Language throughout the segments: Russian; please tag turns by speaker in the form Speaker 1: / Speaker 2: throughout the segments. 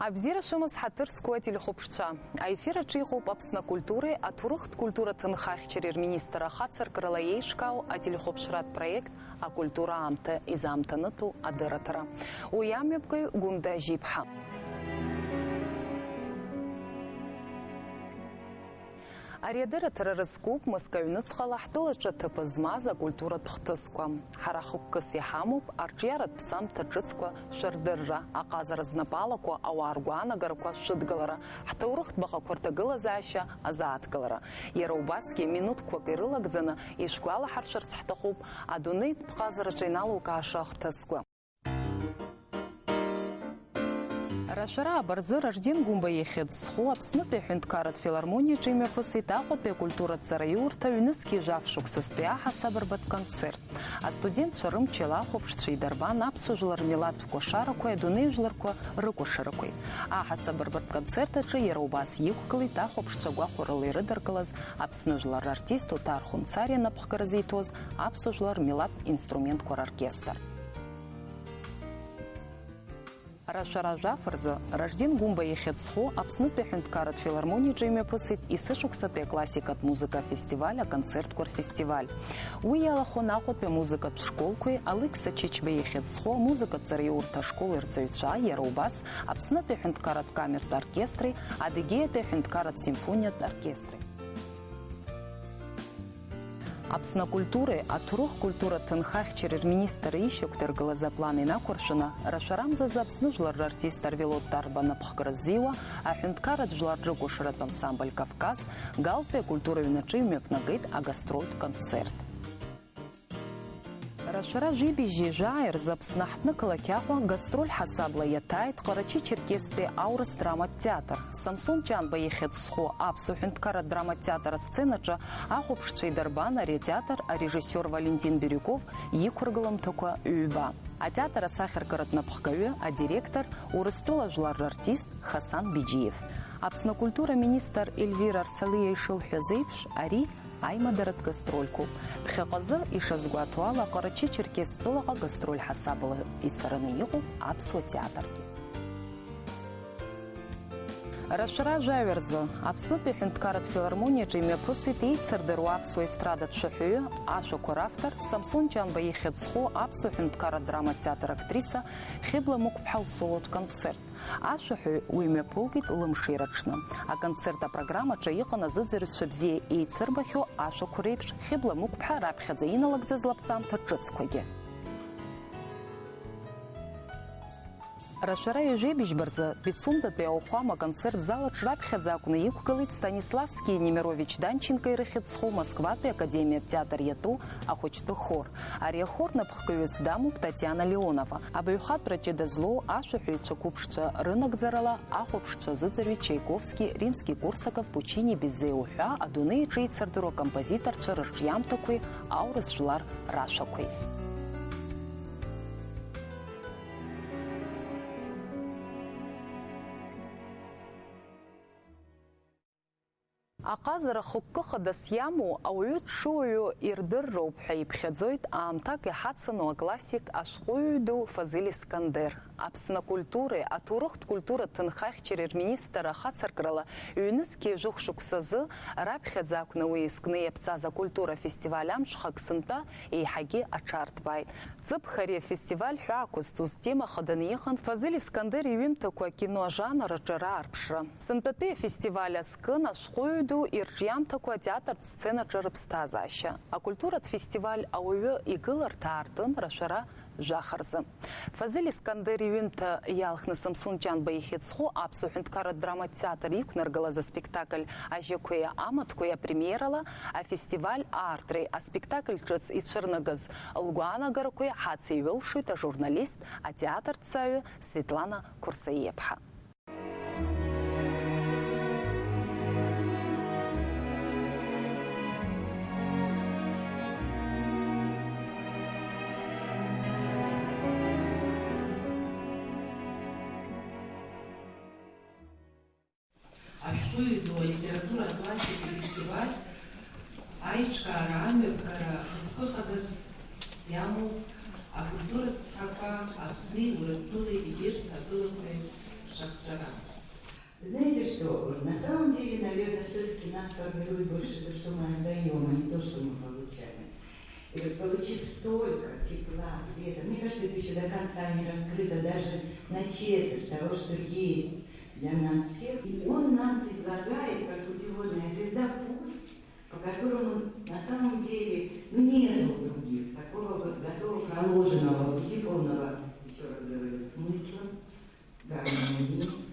Speaker 1: Абзира шумас хатырскуа телехопшца. Аэфира чихоп апсна культуры, а турухт культура тынхахчерер министра хацар крылаейшкау, а телехопшрат проект, а культура амта из амтаныту адыратара. Уямебкой гунда жипха. Ариадыратара рыскуп Москвиныцхала хтылача тыпызмаза культура тхтысква. Харахуккыс яхамуп арчиярат пцам таджыцква шардырра, аказара знапалаква ауаргуанагарква шыдгалара, хтаурыхт бахаквартагыла зааща азааткалара. Иара убасгьы минутквак ирылагӡаны ишгәалаҳаршәарц ҳҭахуп адунеитә ԥҟазараҿы иналукааша хҭысква. Рашара абарзы Рожден Гумба ехед сху Аԥснытәи аҳәынҭқарратә филармониаҿы имҩаԥысит Аҟәатәи акультуратә ҵараиурҭа ҩнызқьи жәаф-шықәсазтәи аҳасабырбатә концерт. Астудентцәа рымч алахәаԥшцәа идырбан аԥсуа жәлар милаҭтә кәашарақәеи адунеижәларқәа рыкәашарақәеи. Аҳасабырбатә концерт аҿы иара убас иқәгылеит ахәаԥшцәа гәахәарыла ирыдыркылаз Аԥсны жәлар артист Отар Хәымцариа напхгаразы иҭоз аԥсуа жәлар милаҭтә инструментқәа роркестр. Рашара жәаф-рзы Рожден Гумба ехед сху Аԥснытәи аҳәынҭқарратә филармониаҿы имҩаԥысит исышықәсатәи аклассикатә музыка фестиваль, аконцерттқәа рфестиваль. Уи иалахон Аҟәатәи амузыкатә школқәеи Алықьса Чичба ехед сху амузыкатә ҵараиурҭа ашкол рҵаҩцәа, иара убас Аԥснытәи аҳәынҭқарратә камертә оркестри, Адыгеиатәи аҳәынҭқарратә симфониатә оркестри. Аԥсны акультуреи аҭоурых культура ҭынхахьчерер министр ишьақәдыргылаз аплан инақәыршәаны рашәарамзазы Аԥсны жәлар рартист Арвелод Тарба напхгара зиуа аҳәынҭқарратә жәлар рыкәашаратә ансамбль Кавказ Галтәи акультура ҩнаҿы имҩаԥнагеит агастрольтә концерт. Рашара жибижьи жааирзы Аԥсны ҳҭнықалақь Аҟәа гастроль ҳасабла иаҭааит Ҟарачи-Черкестәи аурыс драматә театр. Самсон Ҷанба ихьыӡ зху аԥсуа ҳәынҭқарратә драматә театр асценаҿы ахәаԥшцәа идырбан ари атеатр арежиссиор Валентин Бирюков иқәыргыламҭақәа ҩба. Атеатр асахьаркыратә напхгаҩы, адиректор Урыстәыла жәлар рартист Хасан Биџьиев. Аԥсны акультура министр Эльвира Арсалиа ишылҳәаз еиԥш, ари аимадаратә гастрольқәоуп. Ԥхьаҟазы ишазгәаҭо ала Ҟарачи-Черкестәылаҟа гастроль ҳасабала ицараны иҟоуп аԥсуа театргьы. Рашара жәаҩа-рзы Аԥснытәи аҳәынҭқарратә филармониаҿы имҩаԥысит еицырдыруа аԥсуа естрадатә шәаҳәаҩы, ашәақәа равтор Самсон Ҷанба ихьыӡ зху аԥсуа ҳәынҭқарратә драматә театр актриса Хьыбла Мықәԥҳа лсолотә концерт. Ашәаҳәаҩ уи имҩаԥылгеит лымши раҽны. Аконцерт апрограммаҿы иҟан азыӡырҩцәа бзиа еицырбахьоу ашәақәа реиԥш Хьыбла Мықәԥҳа раԥхьаӡа иналагӡаз лаԥҵамҭа ҿыцқәагьы. Рашара ҩажәеибыжьбарзы Пицундатәи ауахәама аконцерт залаҿ раԥхьаӡа акәны иқәгылеит Станиславски Немирович Данченко ирыхьыӡ зху Москватәи академиатә театр иатәу ахәыҷтәы хор. Ари ахор напхгаҩыс дамоуп Татиана Леонова. Абаҩхатәра ҷыда злоу ашәаҳәаҩцәа қәыԥшцәа рынагӡарала ахәаԥшцәа зыӡырҩы Чайковски, Римски-Корсаков, Пучини, Bizet уҳәа адунеи аҿы еицырдыруа акомпозиторцәа рырҿиамҭақәеи аурыс жәлар рашәақәеи. Аҟазара хықәкы хадас иамоу ауаҩы дшыуаҩу ирдырроуп ҳәа иԥхьаӡоит аамҭак иҳацану аклассик ашәҟәыҩҩы ду Фазил Искандер. Аԥсны акультуреи аҭоурыхтә культура ҭынхахьчерер министр ахацыркрала ҩнызқьи жәохә-шықәсазы раԥхьаӡа акәны уи изкны иаԥҵаз акультура фестиваль амҽхак сынтәа еиҳагьы аҽаарҭбааит. Ҵыԥх ари афестиваль ҳәаақәа зҭоз тема хаданы иҟан Фазил Искандер иҩымҭақәа акино ажанр аҿы раарԥшра. Сынтәатәи афестиваль азкын ашәҟәыҩҩы ду ирҿиамҭақәа атеатртә сценаҿы рыԥсҭазаашьа. Акультуратә фестиваль ауаҩы игыларҭа аартын рашәара жәахарзы. Фазил Искандер иҩымҭа иалхны Самсон Ҷанба ихьыӡ зху аԥсуа ҳәынҭқарратә драматә театр иқәнаргылаз аспектакль ажьақәеи амаҭқәеи апремиерала афестиваль аартреи аспектакль ҿыц ицәырнагаз лгәаанагарақәеи ҳацеиҩылшоит ажурналист, атеатрҭҵаҩы Светлана Курсаиеԥҳа.
Speaker 2: Ашәҟәыҩҩы ду алитература классика фестиваль аиҿкаара амҩаԥгара хықәкы хадас иамоуп акультуратә цҳақәа Аԥсни, Урыстәылеи, егьырҭ атәылақәеи шахтера.
Speaker 3: Знаете что, на самом деле, наверное, все-таки нас формирует больше то, что мы отдаем, а не то, что мы получаем. И вот получив столько тепла, света, мне кажется, это еще до конца не раскрыто даже на четверть того, что есть для нас всех. И он нам предлагает, как путеводная звезда, путь, по которому на самом деле нет других, такого вот готового проложенного пути полного, еще раз говорю, смысла, гармонии.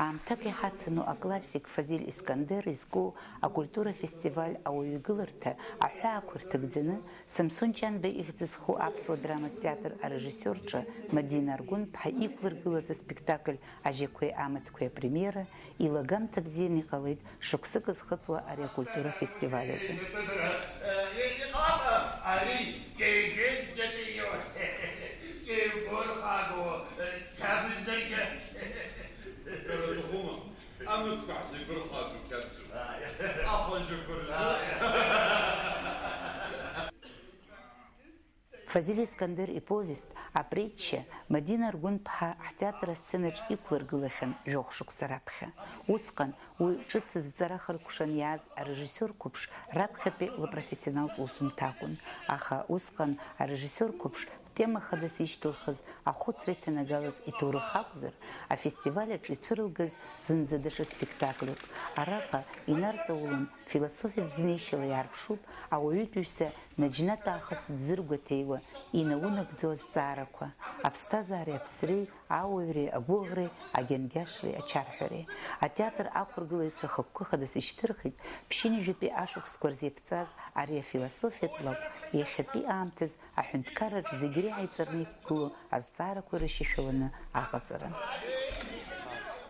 Speaker 4: Аамҭак иҳацану аклассик Фазиль Искандер изку акультура фестиваль ауаҩгыларҭа аҳәаақәа рҭагӡаны Самсон Ҷанба ихьӡызху аԥсуа драматә театр арежиссиорҿы Мадина Аргәын-ԥҳа иқәлыргылаз аспектакль ажьақәеи амаҭқәеи апремиера илагамҭа бзианы иҟалеит шықәсык зхыҵуа ари акультура фестиваль азы. Фазиль Искандер иповест апритча Мадина Аргәын-ԥҳа ҳтеатр асценаҿ иқәлыргылахьан жәохә шықәса раԥхьа. Усҟан уи ҿыц зҵара хыркәшан иааз арежиссиор қәыԥш раԥхьатәи лпрофессионалтә усумҭа акәын, аха усҟан арежиссиор қәыԥш тема хадас ишьҭылхыз ахәыцра иҭанагалаз иҭоурых акәзар, афестиваль аҿы ицәырылгаз зынӡа даҽа спектакльуп. Араҟа инарҵаулан философиатә бзнеишьала иаарԥшуп ауаҩытәыҩса наџьнатә аахыс дзыргәаҭеиуа инаунагӡо азҵаарақәа, аԥсҭазаареи аԥсреи, ауаҩреи, агәыӷреи, агьангьашреи, ачарҳәареи. Атеатр ақәыргылаҩцәа хықәкы хадас ишьҭырхит ԥшьынҩажәатәи ашықәсқәа рзеиԥҵаз ари афилософиатә лакә иахьатәи аамҭаз аҳәынҭқарраҿ зегьы реиҳа иҵарны иқәгыло азҵаарақәа ирышьашәаланы аҟаҵара.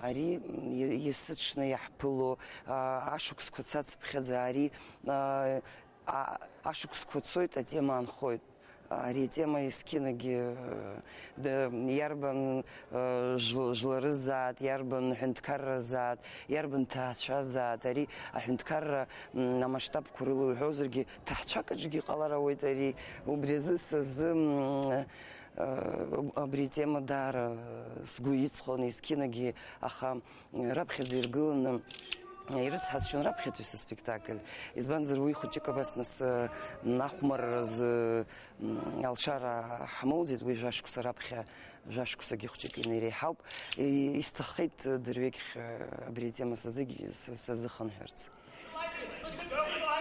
Speaker 5: Ари иасыҽны иаҳԥыло ашықәсқәа цацыԥхьаӡа ари ашықәсқәа цоит, атема анхоит. Ари атема есқьынагьы иарбан жәларызаат, иарбан ҳәынҭқарразаат, иарбан ҭаацәазаат, ари аҳәынҭқарра амасштабқәа рыла уҳәозаргьы ҭаацәакаҿгьы иҟалар ауеит ари. Убри азы сазы абри атема даара сгәы иҵхон есқьынагьы, аха раԥхьаӡа иргыланы ирыцҳасшьон раԥхьатәи спектакль. Избанзар уи хәыҷык абас нас ахәмарразы алшара ҳмоуӡеит, уи жәашықәса раԥхьа жәашықәсагьы хәыҷык иреиҳауп. Исҭаххеит дырҩегьых абри атема сазыхынҳәырц.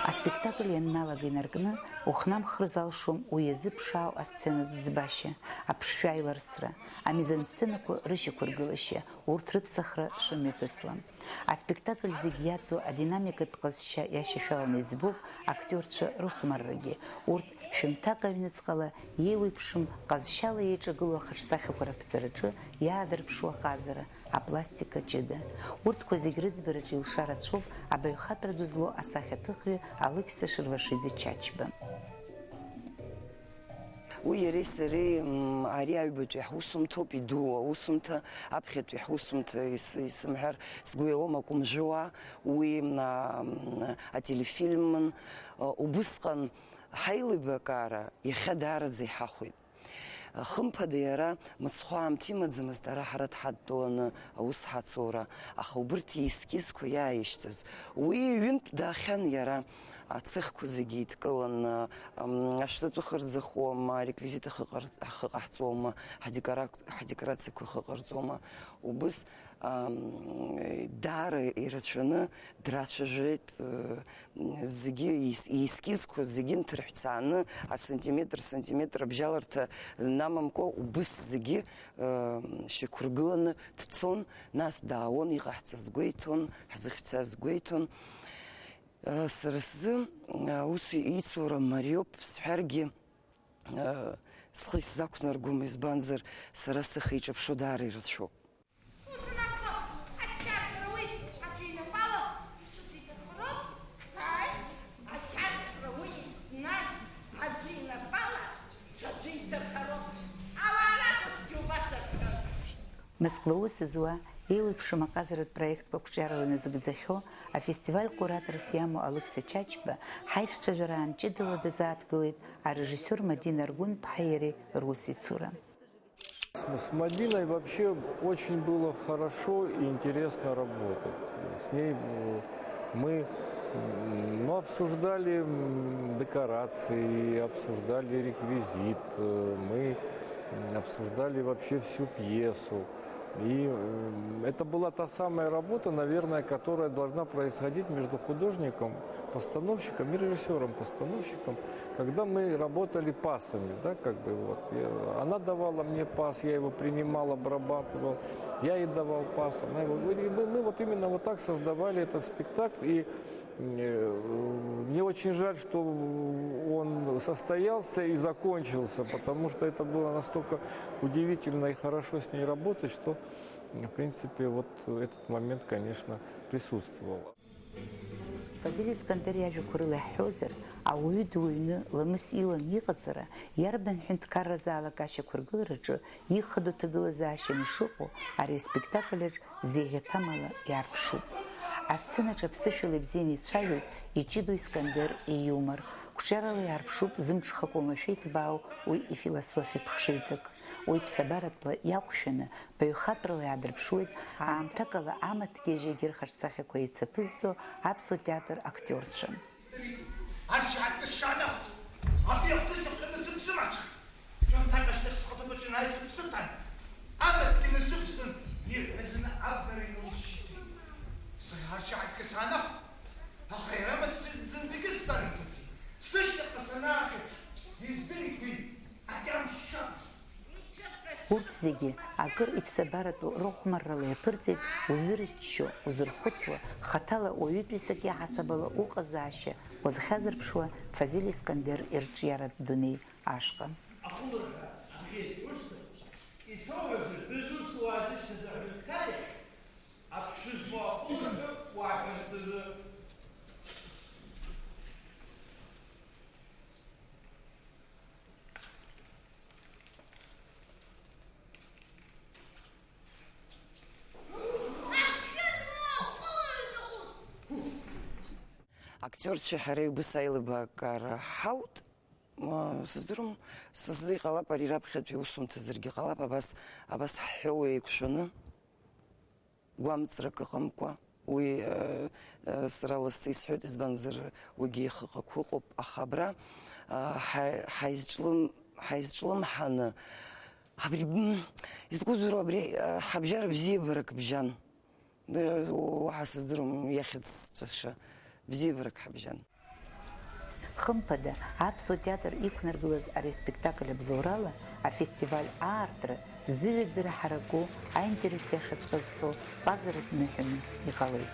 Speaker 4: Аспектакль ианналага инаркны ухнамхыр залшом уи иазыԥшаау асценатә ӡбашьа, аԥшшәа аиларсра, амизансценақәа рышьақәыргылашьа, урҭ рыԥсахра шымҩаԥысуам. Аспектакль зегь иаҵо адинамикатә ҟазшьа иашьашәаланы иӡбоуп актиорцәа рыхәмаррагьы. Урҭ шәымҭак аҩныҵҟала еиуеиԥшым ҟазшьала еиҿагылоу ахаҿсахьақәа раԥҵараҿы иаадырԥшуа аҟазара, апластика ҷыда. Урҭқәа зегь рыӡбараҿы илшарацәоуп абаҩхатәра ду злоу асахьаҭыхҩы Алықьса Шырвашиӡе Чачба.
Speaker 5: Уи иареи сареи ари аҩбатәи ҳусумҭоуп, идуу аусумҭа, аԥхьатәи ҳусумҭа исымҳәар сгәы иауам акәымжәуа, уи ателефильмын, убысҟан ҳаилибакаара иахьа даараӡа иҳахәеит. Хымԥада иара мыцхәы аамҭа имаӡамызт ара ҳара дҳадтәаланы аус ҳацура, аха убырҭ иескизқәа иааишьҭыз. Уи ҩынтә даахьан иара ацехқәа зегьы идкыланы, ашәҵатәы хырзахуама, ареквизит ахыҟаҳҵома, ҳадекорациақәа хыҟарҵома. Убыс даара ирацәаны драцәажәеит, зегьы иескизқәа зегьы нҭырҳәцааны асантиметр абжьаларҭа намамкәа убыс зегьы шьақәыргыланы дцон, нас даауон, иҟаҳҵаз гәеиҭон, ҳзыхьцаз гәеиҭон. Сара сзы ус ицура мариоуп сҳәаргьы схы исзақәнаргом, избанзар сара сыхы иҿаԥшо даара ирацәоуп.
Speaker 4: Москва ус зуа еиуеиԥшым аҟазаратә проектқәа қәҿиарала иназыгӡахьоу афестиваль кураторс иамоу Алықьса Чачба ҳаишьцәажәараан ҷыдала дазааҭгылеит арежиссиор Мадина Аргәын-ԥҳа иареи русицура.
Speaker 6: С Мадиной вообще очень было хорошо и интересно работать. С ней мы обсуждали декорации, обсуждали реквизит, мы обсуждали вообще всю пьесу. И это была та самая работа, наверное, которая должна происходить между художником, постановщиком и режиссером-постановщиком, когда мы работали пасами, да, как бы вот. Она давала мне пас, я его принимал, обрабатывал, я ей давал пас, она его говорила. Мы вот именно вот так создавали этот спектакль, и мне очень жаль, что он состоялся и закончился, потому что это было настолько удивительно и хорошо с ней работать, что, в принципе, вот этот момент, конечно, присутствовал.
Speaker 4: Фазиль Искандер яжу курила хозер, а уйдуйны ламыс илан йыгыцыра, ярбан хинткарра зала каша кургылрыджу, йыхаду тыгылы заашен шуку, ари спектакль зегетамала ярпшу. А сцена чапсышили бзини цают, ичиду Искандер и юмор. Кучаралы ярпшуп зымчхакома шейтбау, уй и философия пхшицак. Уй псабаратла якушина, паюхатрала ядрпшует, а амтакала аматкежи гирхашцахи коица пызцо, апсу театр актершин.
Speaker 7: Арчат кышанахс, абьяхтысы кынысып сымачы. Шон такаштық сқыты бөчін айсып сытан. Аматкины сыпсын, ертезіні абдарының шитsin. Арчат кышанах, ахайрамат зынзыгыз барынтыцы. Сышты қысанахыш, изберик бей, агам шанс.
Speaker 4: Уртзиги, агыр ипсабарату рухмарралы пырцит, узырыччо, узырхуцла, хатала уютвисаки хасабала указаще, озхазар пшуа Фазиль Искандер ирчьярат дуни ашка.
Speaker 5: Актер Чехарев Бысайлы Бакара Хаут, сыздырым, сызды қалап, арирап хетпе усун тізірге қалап, абас хеуе күшіні, гуамцыракы қамква, уй сыралысы исхет избанзыр, уйге қықы көқоп ахабра, хайзчылым ханы, изгудыру абри хабжар бзибарак бжан, уха сыздырым яхетс цаша. Бзибрак хабжан.
Speaker 4: Хымпада апсу театр икунаргылыз ари спектакль бзорала, а фестиваль аартра зыведзира хараку, а интересе шачпазцо фазарат нухими и халыт.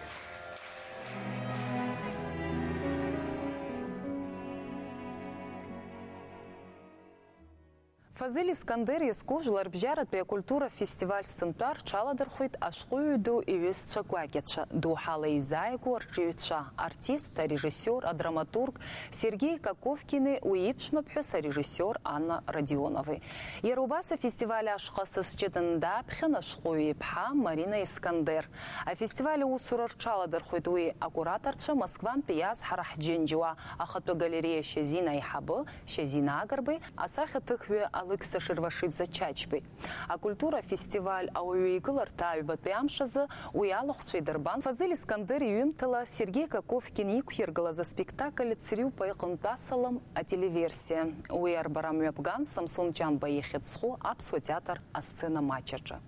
Speaker 1: Фазиль Искандер ескужлар бжарат бе культура фестиваль стантар чаладырхуйт ашкуйду и вестша куакетша. Духала изайку арчивитша. Артист, режиссер, драматург Сергей Коковкины уипшмапхюса режиссер Анна Родионовой. Ярубаса фестиваля ашкасы счетында пхен ашкуйпха Марина Искандер. А фестивале усурар чаладырхуйт уи аккураторча Москван пияс харахджинджуа. Ахату галерея Шазина и Хабы, Шазина Агарбы, Асаха тыхве Алекса Шервашидзе Чачбей. А культура фестиваль ауюйгылар тайбат пиамшазы уялохчей дырбан. Фазиль Искандер юмтала Сергей Коковкин икхергала за спектакль цирю пайқынтасалым а телеверсия. Уяр барамюапган Самсон Чан Баехецху апсу театр а сцена мачача.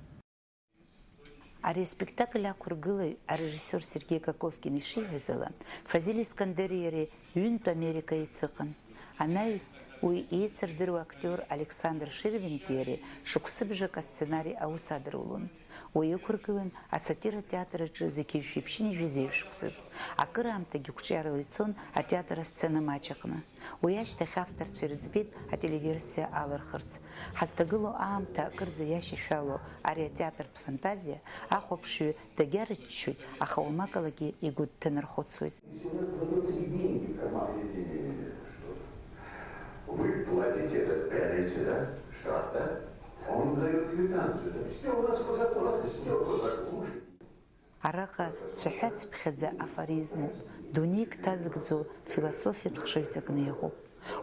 Speaker 4: Ари спектакль акургылы режиссер Сергей Коковкин ишивезала. Фазиль Искандер яри юнт Америка ицыкын. Анаюс уй ейцердыру актер Александр Ширвинтери шуксыбжака сценарий аусадырулун. Уй икургылын а сатира театра чызыки шипшини жизев шуксыз. А кырамта гюкчарлыцон а театра сцена мачакна. Уяшта хафтар цирцбит а телеверсия алархырц. Хастагылу аамта кырза яши шало ария театр фантазия ахопшую тагярычуть а хаумакалаги игуд тенархоцует.
Speaker 8: Вы платите этот пенальти, да? Штраф, да? Он дает квитанцию, да? Все у нас по закону, все по закону.
Speaker 4: Арака цухац пхедza афоризму, дуник тазгдзу философия тхшивцак нейгу.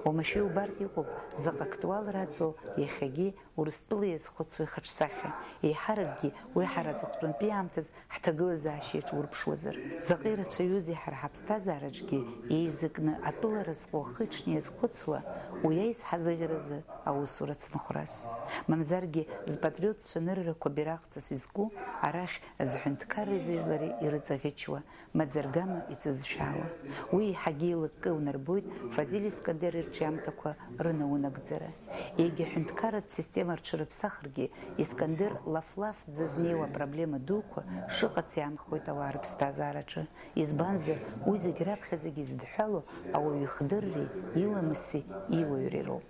Speaker 4: Омашәи убартә иҟоуп заҟа актуалраҵо иахьагьы Урыстәыла иазхәыцуа ихаҿсахьа, еиҳаракгьы уи ҳара аҵыхәтәантәи аамҭаз ҳҭагылазаашьа иаҿурԥшуазар. Заҟа ирацәаҩузеи ҳара ҳаԥсҭазаараҿгьы еизакны атәыла разҟу ахы иҽны иазхәыцуа уи аизҳазыӷьаразы аусура цныхәрас. Мамзаргьы зпатриотцәа ныррақәа бираҟҵас изку арахь зҳәынҭқарреи зыжәлари ирыҵаӷьычуа, маӡаргама иҵызшәаауа. Уи еиҳагьы еилыкка унарбоит Фазил Искандер ирҿиамҭақәа рынаунагӡара. Егьа ҳәынҭқарратә система рҽырыԥсахыргьы Искандер лаф-лафӡа знеиуа апроблема дуқәа шыҟац иаанхоит ауаа рыԥсҭазаараҿы. Избанзар, уи зегь раԥхьаӡагьы изыдҳәало ауаҩ ихдырреи, иламыси, иуаҩреи роуп.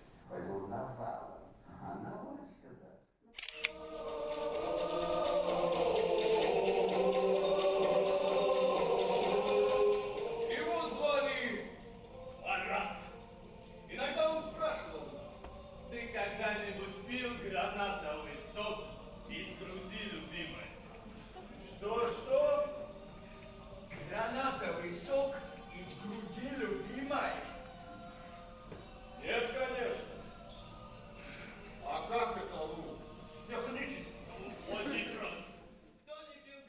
Speaker 9: Гранатовый сок из груди любимой? Нет, конечно. А как это технически? Очень просто.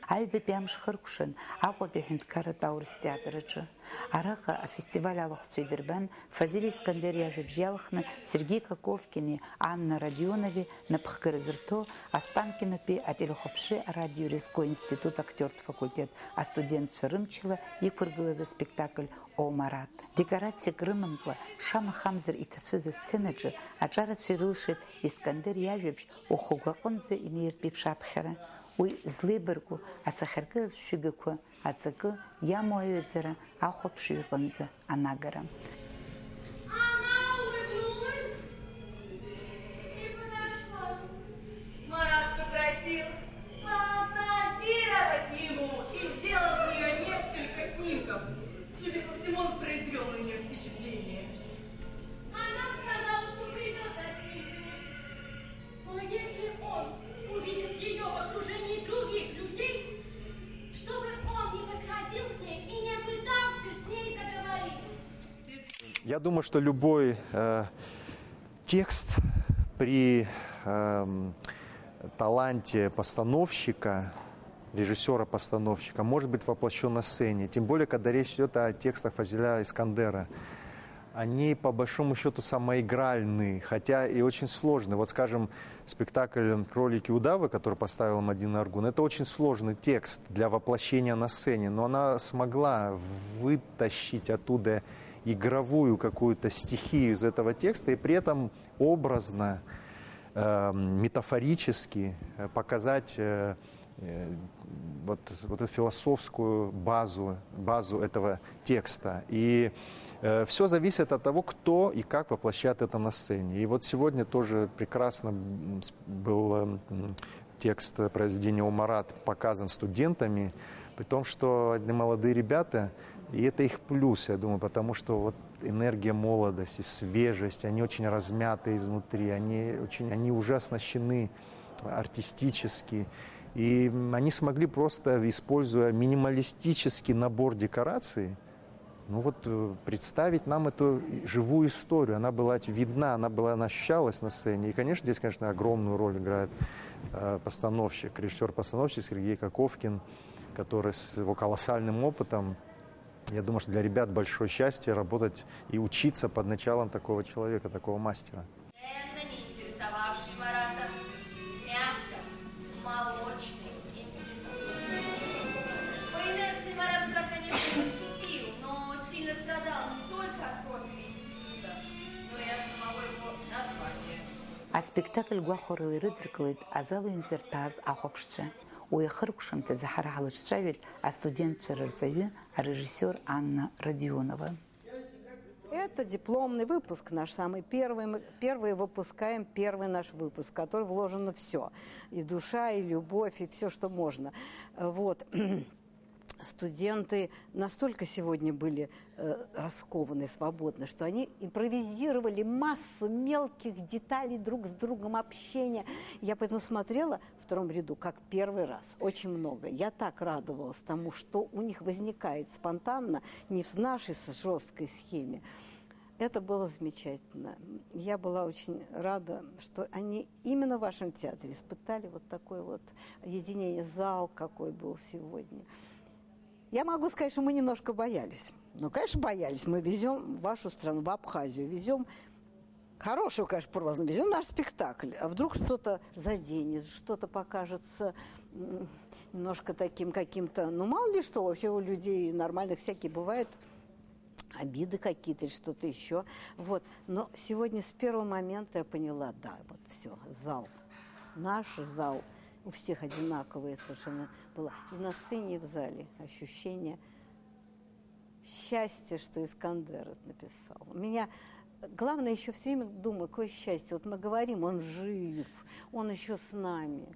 Speaker 4: Аҩбатәи амш хыркәшан Аҟәатәи аҳәынҭқарратә аурыс театраҿы. Араҟа афестиваль алахәцәа идырбан Фазил Искандер иажәабжь иалхны Сергеи Каковкини, Анна Родионови напхгара зырҭо Останкинатәи ателехәаԥши арадиорезко институт актиортә факультет астудентцәа рымчала иқәыргылаз аспектакль О Марат. Декорациак рымамкәа шамахамзар иҭацәыз асценаҿы аҿарацәа ирылшеит Искандер иажәабжь ухәыгә аҟынӡа инеиртә еиԥш аԥхьара. Уи злеибарку асахьаркыратә шәыгақәа аҵакы иамоу аҩаӡара ахәаԥшыҩ иҟынӡа анагара.
Speaker 10: Она улыбнулась и подошла. Марат попросил поаплодировать ему и сделал с нее несколько снимков. Судя по всему, он произвел на нее впечатление. Она сказала, что придет за снимками. Но если он увидит ее в окружении других людей, чтобы он не подходил к ней и не пытался с ней заговорить.
Speaker 11: Я думаю, что любой текст при таланте постановщика, режиссера-постановщика, может быть воплощен на сцене. Тем более, когда речь идет о текстах Фазиля Искандера. Они, по большому счету, самоигральны, хотя и очень сложны. Вот, скажем, спектакль «Кролики и удавы», который поставила Мадина Аргун, это очень сложный текст для воплощения на сцене, но она смогла вытащить оттуда игровую какую-то стихию из этого текста и при этом образно, метафорически показать вот эту философскую базу этого текста. И все зависит от того, кто и как воплощает это на сцене. И вот сегодня тоже прекрасно был текст произведения «О Марат» показан студентами, при том, что они молодые ребята, и это их плюс, я думаю, потому что вот энергия молодости, свежесть, они очень размяты изнутри, они уже оснащены артистически. И они смогли просто, используя минималистический набор декораций, представить нам эту живую историю. Она была видна, она ощущалась на сцене. И, конечно, здесь, огромную роль играет постановщик, режиссер-постановщик Сергей Каковкин, который с его колоссальным опытом. Я думаю, что для ребят большое счастье работать и учиться под началом такого человека, такого мастера.
Speaker 10: Молочный институт. По инерции Марат туда, конечно, поступил, но сильно страдал не только от профиля института, но и от самого его названия.
Speaker 4: Аспектакль гәахәарыла ирыдыркылеит азал аҩнзы рҭәааз ахәаԥшцәа. Уи ахыркәшамҭазы ҳара ҳлыҿцәажәеит астудентцәа рырҵаҩы арежиссер Анна Родионова.
Speaker 12: Это дипломный выпуск наш, самый первый. Мы первый выпускаем первый наш выпуск, в который вложено все. И душа, и любовь, и все, что можно. Вот. Студенты настолько сегодня были раскованы, свободны, что они импровизировали массу мелких деталей друг с другом, общения. Я поэтому смотрела в втором ряду как первый раз, очень много. Я так радовалась тому, что у них возникает спонтанно, не в нашей жесткой схеме, Это было замечательно. Я была очень рада, что они именно в вашем театре испытали вот такое вот единение. Зал какой был сегодня. Я могу сказать, что мы немножко боялись. Ну, конечно, боялись. Мы везем в вашу страну, в Абхазию, везем хорошую, конечно, прозу, везем наш спектакль. А вдруг что-то заденет, что-то покажется немножко таким каким-то... Ну, мало ли что, вообще у людей нормальных всякие бывают обиды какие-то или что-то еще. Вот. Но сегодня с первого момента я поняла, да, вот все, зал. Наш зал у всех одинаковые совершенно было. И на сцене, и в зале ощущение счастья, что Искандер это написал. У меня главное еще все время думаю, какое счастье. Вот мы говорим, он жив, он еще с нами.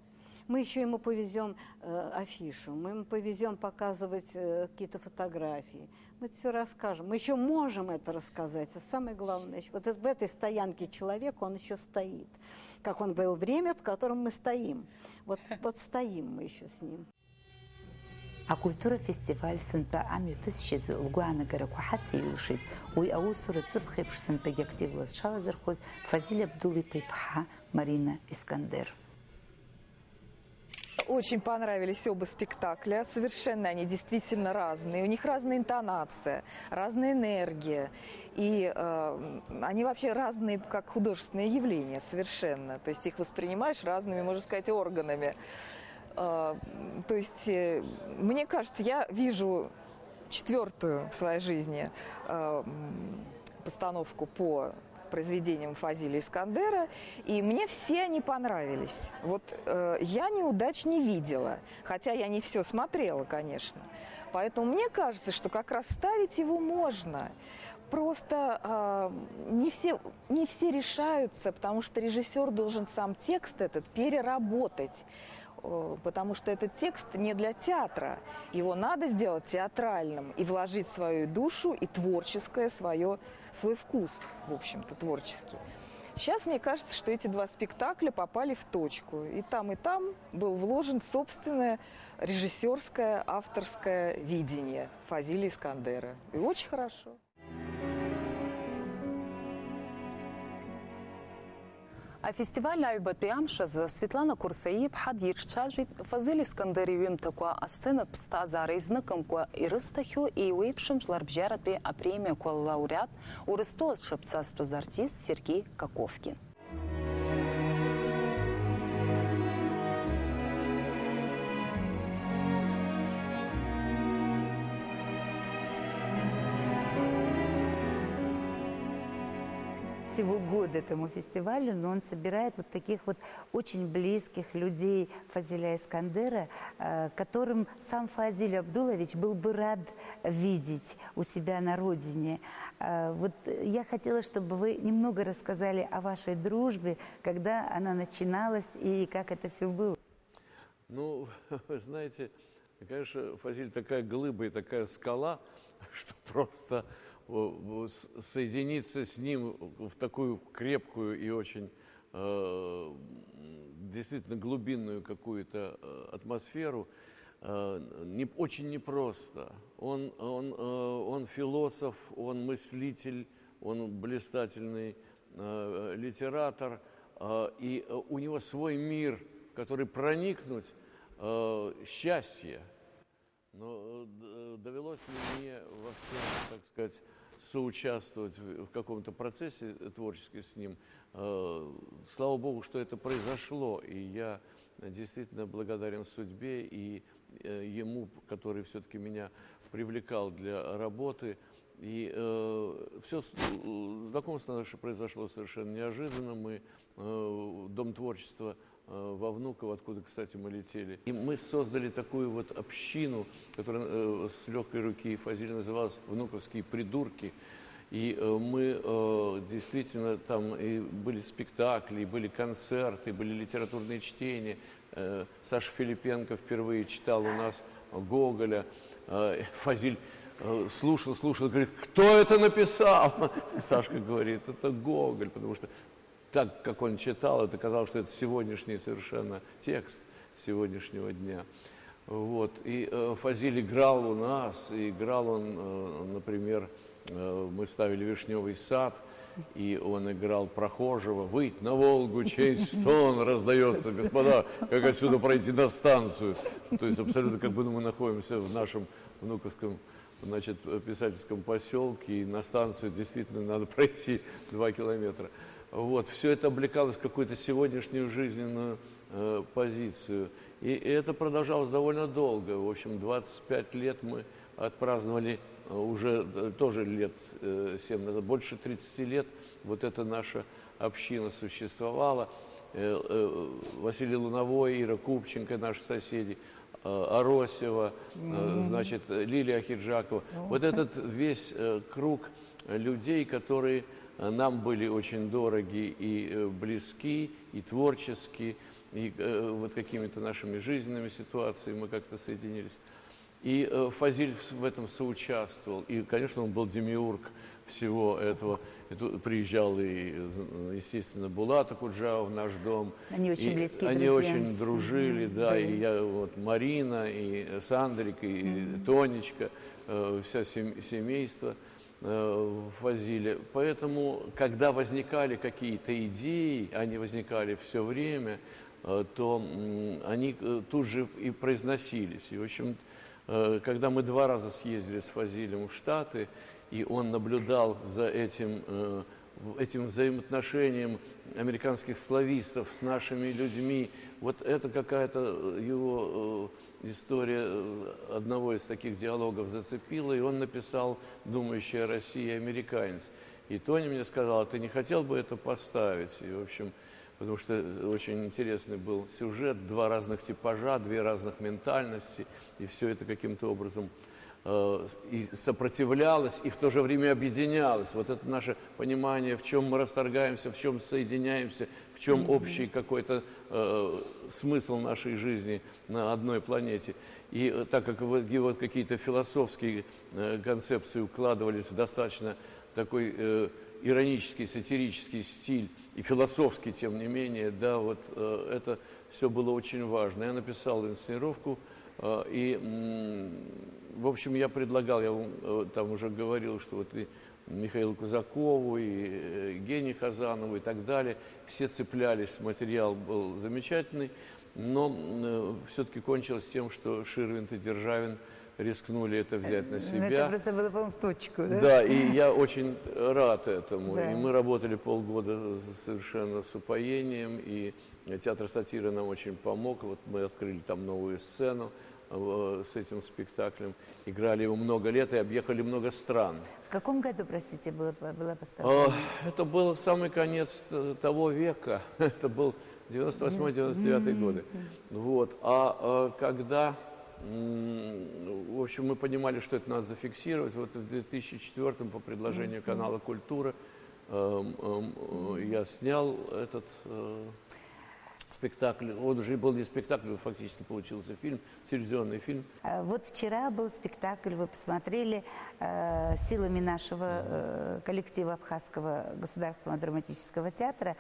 Speaker 12: Мы еще ему повезем афишу, мы ему повезем показывать какие-то фотографии. Мы это все расскажем. Мы еще можем это рассказать. Это самое главное. Вот в этой стоянке человек, он еще стоит. Как он говорил, время, в котором мы стоим. Вот стоим мы еще с ним.
Speaker 4: А культура фестиваль сынпа ами пысчез лгуана гаракухатси юлшит. Уй аусура цыпхи пшсынпа гективлас шала зархоз Фазиль Абдулы Пайпха Марина Искандер.
Speaker 13: Очень понравились оба спектакля. Совершенно они действительно разные. У них разная интонация, разная энергия. И они вообще разные как художественные явления совершенно. То есть их воспринимаешь разными, можно сказать, органами. То есть, мне кажется, я вижу четвертую в своей жизни постановку по произведениям Фазиля Искандера, и мне все они понравились. Вот я неудач не видела, хотя я не все смотрела, конечно. Поэтому мне кажется, что как раз ставить его можно. Просто не все решаются, потому что режиссер должен сам текст этот переработать. Потому что этот текст не для театра. Его надо сделать театральным и вложить свою душу и творческое свой вкус, в общем-то, творческий. Сейчас мне кажется, что эти два спектакля попали в точку. И там был вложен собственное режиссерское, авторское видение Фазиля Искандера. И очень хорошо.
Speaker 1: А фестиваль Айбат Биамшаз Светлана Курсаиб Хадир Чажит Фазиль Искандер Вимтаква Асценат Пстазара Изнакамква Ирыстахю и Уипшим Ларбжарат Би а премия лауреат Урыстолас Шапцаспаз артист Сергей Каковкин.
Speaker 4: Всего год этому фестивалю, но он собирает вот таких вот очень близких людей Фазиля Искандера, которым сам Фазиль Абдулович был бы рад видеть у себя на родине. Вот я хотела, чтобы вы немного рассказали о вашей дружбе, когда она начиналась и как это все было.
Speaker 14: Ну, вы знаете, конечно, Фазиль такая глыба и такая скала, что просто соединиться с ним в такую крепкую и очень действительно глубинную какую-то атмосферу очень непросто. Он философ, он мыслитель, он блистательный литератор, и у него свой мир, в который проникнуть счастье. Но довелось ли мне во всем, так сказать, соучаствовать в каком-то процессе творческом с ним. Слава Богу, что это произошло, и я действительно благодарен судьбе и ему, который все-таки меня привлекал для работы. И все знакомство наше произошло совершенно неожиданно. Мы Дом творчества во Внуково, откуда, кстати, мы летели. И мы создали такую вот общину, которая с легкой руки Фазиль называлась «Внуковские придурки». И мы действительно там и были спектакли, и были концерты, и были литературные чтения. Саша Филипенко впервые читал у нас Гоголя. Фазиль слушал, говорит: кто это написал? И Сашка говорит: это Гоголь, потому что так, как он читал, это казалось, что это сегодняшний совершенно текст сегодняшнего дня. Вот. И Фазиль играл у нас, и играл он, например, мы ставили «Вишневый сад», и он играл прохожего. «Выйти на Волгу, чей стон раздается, господа, как отсюда пройти на станцию». То есть абсолютно как бы мы находимся в нашем внуковском, значит, писательском поселке, и на станцию действительно надо пройти 2 километра. Вот, все это облекалось в какую-то сегодняшнюю жизненную позицию. И это продолжалось довольно долго. В общем, 25 лет мы отпраздновали, уже тоже лет 7 назад, больше 30 лет вот эта наша община существовала. Василий Луновой, Ира Купченко, наши соседи, Аросева, значит, Лилия Ахиджакова. Вот этот весь круг людей, которые нам были очень дороги и близки, и творчески, и вот какими-то нашими жизненными ситуациями мы как-то соединились. И Фазиль в этом соучаствовал. И, конечно, он был демиург всего этого. Приезжал и, естественно, Булат Акуджава в наш дом.
Speaker 4: Они очень близкие
Speaker 14: Они
Speaker 4: друзья.
Speaker 14: очень дружили, да. И я, вот, Марина, и Сандрик, и Тонечка, вся семейство Фазиля. Поэтому, когда возникали какие-то идеи, они возникали все время, то они тут же и произносились. И, в общем, когда мы 2 раза съездили с Фазилем в Штаты, и он наблюдал за этим взаимоотношением американских славистов с нашими людьми, вот это какая-то его история одного из таких диалогов зацепила, и он написал «Думающая Россия, американец». И Тоня мне сказала: ты не хотел бы это поставить? И, в общем, потому что очень интересный был сюжет, 2 разных типажа, 2 разных ментальности, и все это каким-то образом и сопротивлялось, и в то же время объединялось. Вот это наше понимание, в чем мы расторгаемся, в чем соединяемся, в чем общий какой-то смысл нашей жизни на одной планете. И так как его какие-то философские концепции укладывались в достаточно такой иронический, сатирический стиль, и философский, тем не менее, да, вот это все было очень важно. Я написал инсценировку, и, в общем, я предлагал, я там уже говорил, что вот и Михаилу Казакову, и Гене Хазанову, и так далее, все цеплялись, материал был замечательный, но все-таки кончилось тем, что Ширвинд и Державин рискнули это взять на себя.
Speaker 4: Это просто было, по-моему, в точку, да?
Speaker 14: Да, и я очень рад этому.
Speaker 4: Да.
Speaker 14: И мы работали полгода совершенно с упоением, и театр сатиры нам очень помог. Вот мы открыли там новую сцену с этим спектаклем, играли его много лет и объехали много стран.
Speaker 4: В каком году, простите, была поставлена?
Speaker 14: Это был самый конец того века, это был 98-99 годы. Вот. Когда... В общем, мы понимали, что это надо зафиксировать. Вот в 2004 по предложению канала «Культура» я снял этот спектакль. Он уже был не спектакль, фактически получился фильм, телевизионный фильм.
Speaker 4: Вот вчера был спектакль, вы посмотрели, силами нашего коллектива Абхазского государственного драматического театра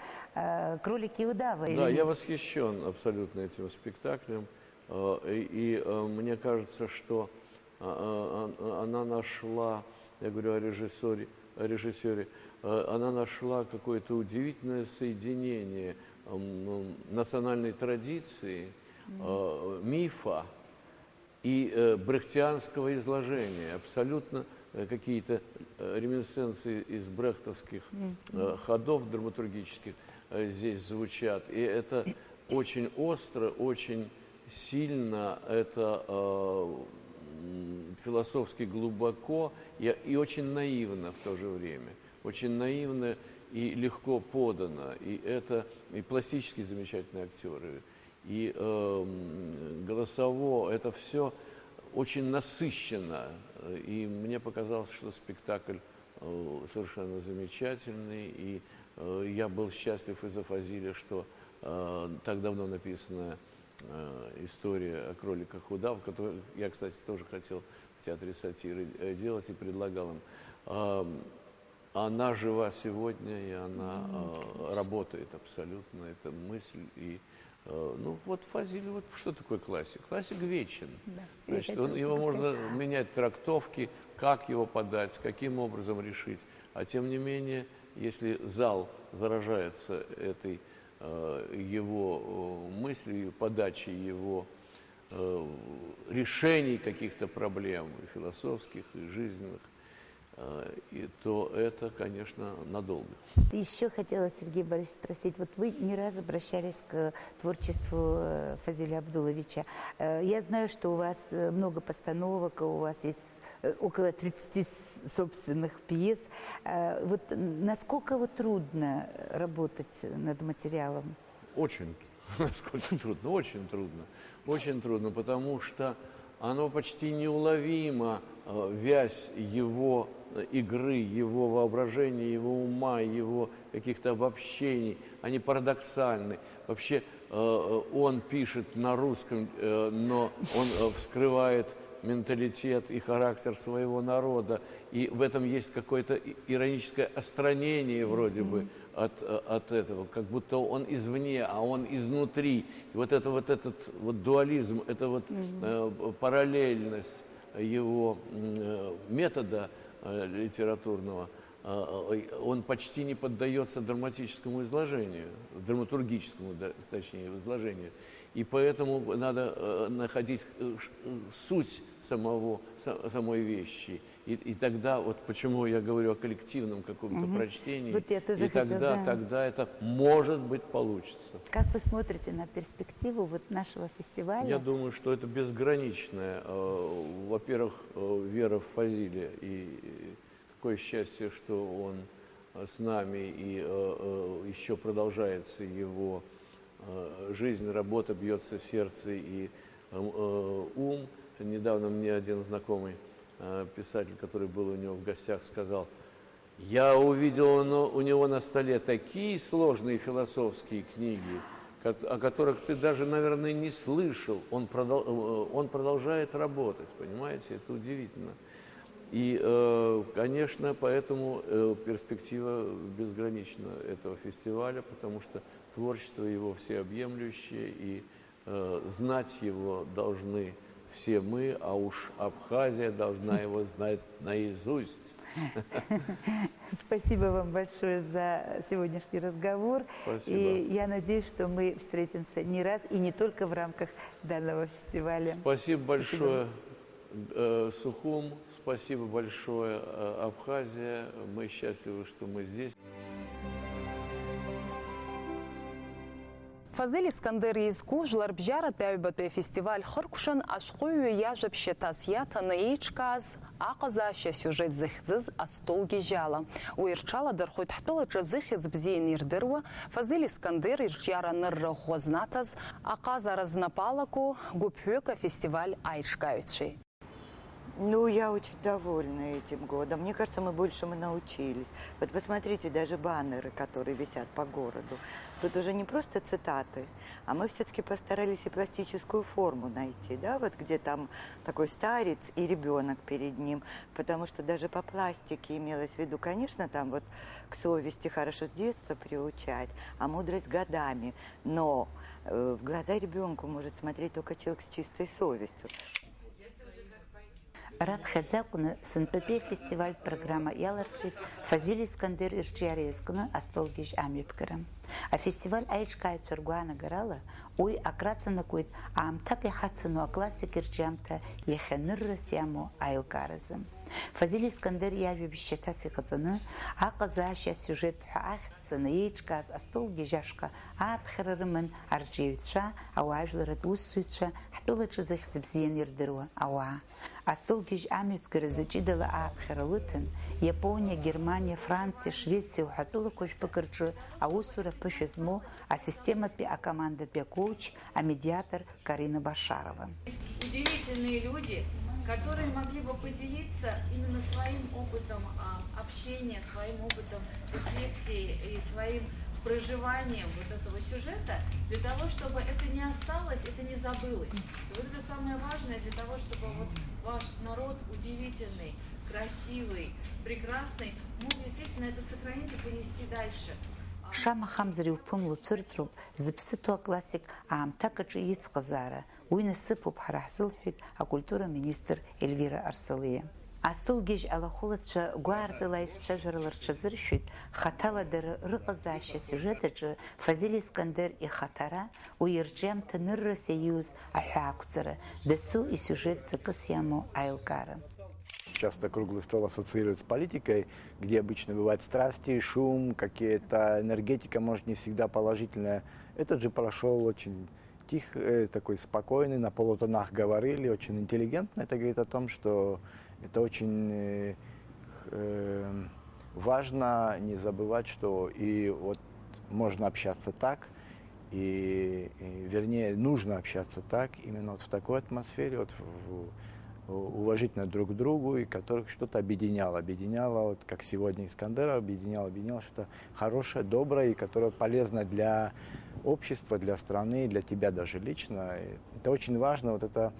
Speaker 4: «Кролики и удавы».
Speaker 14: Да, я восхищен абсолютно этим спектаклем. И мне кажется, что она нашла, я говорю о режиссере, она нашла какое-то удивительное соединение национальной традиции, мифа и брехтианского изложения. Абсолютно какие-то реминисценции из брехтовских ходов драматургических здесь звучат. И это очень остро, очень сильно, это философски глубоко и очень наивно в то же время. Очень наивно и легко подано. И это и пластически замечательные актеры, и голосово. Это все очень насыщенно. И мне показалось, что спектакль совершенно замечательный. И я был счастлив из-за Фазиля, что так давно написанная история о кроликах удав, которую я, кстати, тоже хотел в театре сатиры делать и предлагал им. Она жива сегодня, и она работает абсолютно, это мысль. И, ну вот Фазиль, вот что такое классик? Классик вечен. Да. Значит, его можно менять трактовки, как его подать, каким образом решить. А тем не менее, если зал заражается этой его мыслью, подачей его решений каких-то проблем, и философских, и жизненных, то это, конечно, надолго.
Speaker 4: Еще хотела, Сергей Борисович, спросить, вот вы не раз обращались к творчеству Фазиля Абдуловича. Я знаю, что у вас много постановок, у вас есть около 30 собственных пьес. Вот насколько вот трудно работать над материалом?
Speaker 14: Очень. Насколько трудно? Очень трудно. Очень трудно, потому что оно почти неуловимо, вязь его игры, его воображения, его ума, его каких-то обобщений, они парадоксальны. Вообще он пишет на русском, но он вскрывает менталитет и характер своего народа, и в этом есть какое-то ироническое отстранение вроде бы от этого, как будто он извне, а он изнутри. И вот этот дуализм, это параллельность его метода литературного, он почти не поддается драматическому изложению, драматургическому, точнее, изложению. И поэтому надо находить суть самой вещи. И тогда, вот почему я говорю о коллективном каком-то прочтении,
Speaker 4: вот я тоже
Speaker 14: тогда это, может быть, получится.
Speaker 4: Как вы смотрите на перспективу вот нашего фестиваля?
Speaker 14: Я думаю, что это безграничная, во-первых, вера в Фазиля. И какое счастье, что он с нами, и еще продолжается его жизнь, работа, бьется сердце и ум. Недавно мне один знакомый писатель, который был у него в гостях, сказал: я увидел у него на столе такие сложные философские книги, о которых ты даже, наверное, не слышал. Он продолжает работать, понимаете, это удивительно. И, конечно, поэтому перспектива безгранична этого фестиваля, потому что творчество его всеобъемлющее, и знать его должны все мы, а уж Абхазия должна его знать наизусть.
Speaker 4: Спасибо вам большое за сегодняшний разговор.
Speaker 14: Спасибо.
Speaker 4: И я надеюсь, что мы встретимся не раз и не только в рамках данного фестиваля.
Speaker 14: Спасибо большое, Сухум. Спасибо большое, Абхазия. Мы счастливы, что мы здесь.
Speaker 1: Фазиль Искандер изгу жылар бжара тәубәту фестиваль хыркушан ашқую яжып шетасията на ечказ ақаза ша сюжет зихзыз астолги жала. Уирчала дырхой тахтылыча зихиз бзейн ирдырва Фазиль Искандер ирчяра нырры хознатаз ақаза разнапалаку гупхюка фестиваль айчкавичи.
Speaker 3: Ну, я очень довольна этим годом. Мне кажется, мы научились. Вот посмотрите, даже баннеры, которые висят по городу. Тут уже не просто цитаты, а мы все-таки постарались и пластическую форму найти, да, вот где там такой старец и ребенок перед ним, потому что даже по пластике имелось в виду, конечно, там вот к совести хорошо с детства приучать, а мудрость годами, но в глаза ребенку может смотреть только человек с чистой совестью.
Speaker 4: Рабхадзакуна сынпепе фестиваль программа яларцит Фазиль Искандер ирчиарескуна астолгиш амипкарам. А фестиваль айчкай цургуана гарала уй акрацана куит амтак яхацану классик ирчамта яханыр сяму айлкаразам. Фазиль Искандер яви бищетаси хазаны аказаша сюжет ахцана яичказ астолгижашка апхарарман арджевитша ауажларат уссуитша хтулача захзбзиен ирдырва ауа. Астолгиж амипкара зачидала апхаралытын Япония, Германия, Франция, Швеция ухатула коч покрчу, а усура пышезмо, а система пи, а команда пи коуч, а медиатор Карина Башарова.
Speaker 10: Удивительные люди, которые могли бы поделиться именно своим опытом общения, своим опытом рефлексии и своим проживанием вот этого сюжета, для того, чтобы это не осталось, это не забылось. И вот это самое важное для того, чтобы вот ваш народ удивительный, красивый, прекрасный, мог действительно это сохранить и понести дальше.
Speaker 4: Шама Хамзари упомнил цурцруб, записату классик, а амтакачи яцказара, уйна сыпу бхарахзылхит, а культура министр Эльвира Арсалия. Астылгьежь алахәылацәа гәаартыла ишцәажәарала рҽазыршәит хаҭаладара рыҟазаашьа сиужет аҿы Фазиль Искандер ихаҭара, уи ирҿиамҭа ныррас иаиуз аҳәаақәҵара, дасу исиужет ҵакыс иамоу аилкаара.
Speaker 15: Часто круглый стол ассоциируют с политикой, где обычно бывают страсти, шум, какие-то энергетика, может, не всегда положительная. Этот же прошел очень тихо, такой спокойный, на полутонах говорили, очень интеллигентно. Это говорит о том, что это очень важно не забывать, что и вот можно общаться так, и вернее, нужно общаться так, именно вот в такой атмосфере, вот уважительно друг к другу, и которых что-то объединяло, вот как сегодня Искандера объединяло что-то хорошее, доброе, и которое полезно для общества, для страны, для тебя даже лично. Это очень важно, вот это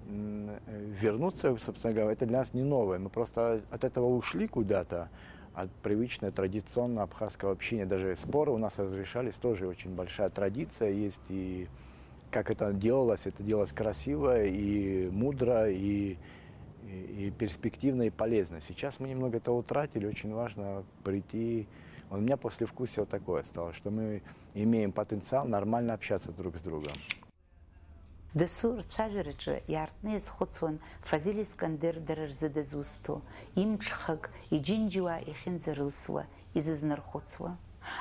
Speaker 15: вернуться, собственно говоря, это для нас не новое, мы просто от этого ушли куда-то, от привычного традиционного абхазского общения, даже споры у нас разрешались, тоже очень большая традиция есть, и как это делалось красиво и мудро, и перспективно, и полезно. Сейчас мы немного это утратили, очень важно прийти. У меня послевкусие вот такое стало, что мы имеем потенциал нормально общаться друг с другом.
Speaker 4: Дасу рцәажәараҿы иаартны иазхәыцуан Фазиль Искандер дара рзы дазусҭо, имҽхак, иџьынџьуа иахьынӡарылсуа, изызнархәыцуа.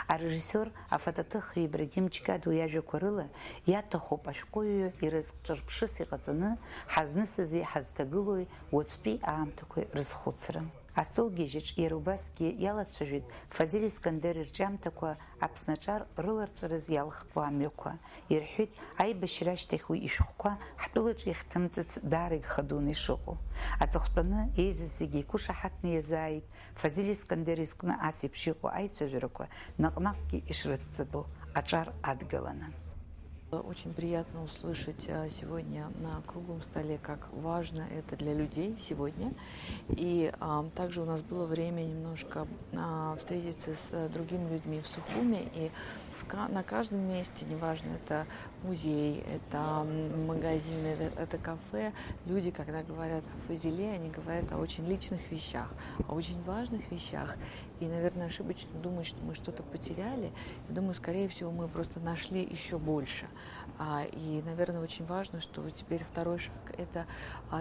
Speaker 4: Арежиссер афотоҭыхҩы Ибрагим Ҷкадоу иажәақәа рыла иаҭахуп ашәҟәыҩҩы иразҟ ҿырԥшыс иҟаҵаны ҳазнысызи ҳазҭагылои уаҵәтәи аамҭақәеи рызхәыцра. Астолгьежьаҿ иара убасгьы иалацәажәеит Фазиль Искандер ирҿиамҭақәа Аԥснаҿар рыларҵәараз иалхтәу амҩақәа. Ирҳәеит, аибашьра ашьҭахь уи ишәҟәқәа ҳтәылаҿы иахьҭымҵыц даара игхадуны ишыҟоу. Аҵыхәтәаны еизаз зегьы иқәышаҳаҭны иазааит Фазиль Искандер изкны ас еиԥш иҟоу аицәажәарақәа наҟ-наҟгьы ишрыцҵатәу аҿар адгаланы.
Speaker 16: Очень приятно услышать сегодня на круглом столе, как важно это для людей сегодня. И также у нас было время немножко встретиться с другими людьми в Сухуме. И на каждом месте, неважно, это музей, это магазин, это кафе, люди, когда говорят о Фазиле, они говорят о очень личных вещах, о очень важных вещах. И, наверное, ошибочно думать, что мы что-то потеряли. Я думаю, скорее всего, мы просто нашли еще больше. И, наверное, очень важно, что теперь второй шаг – это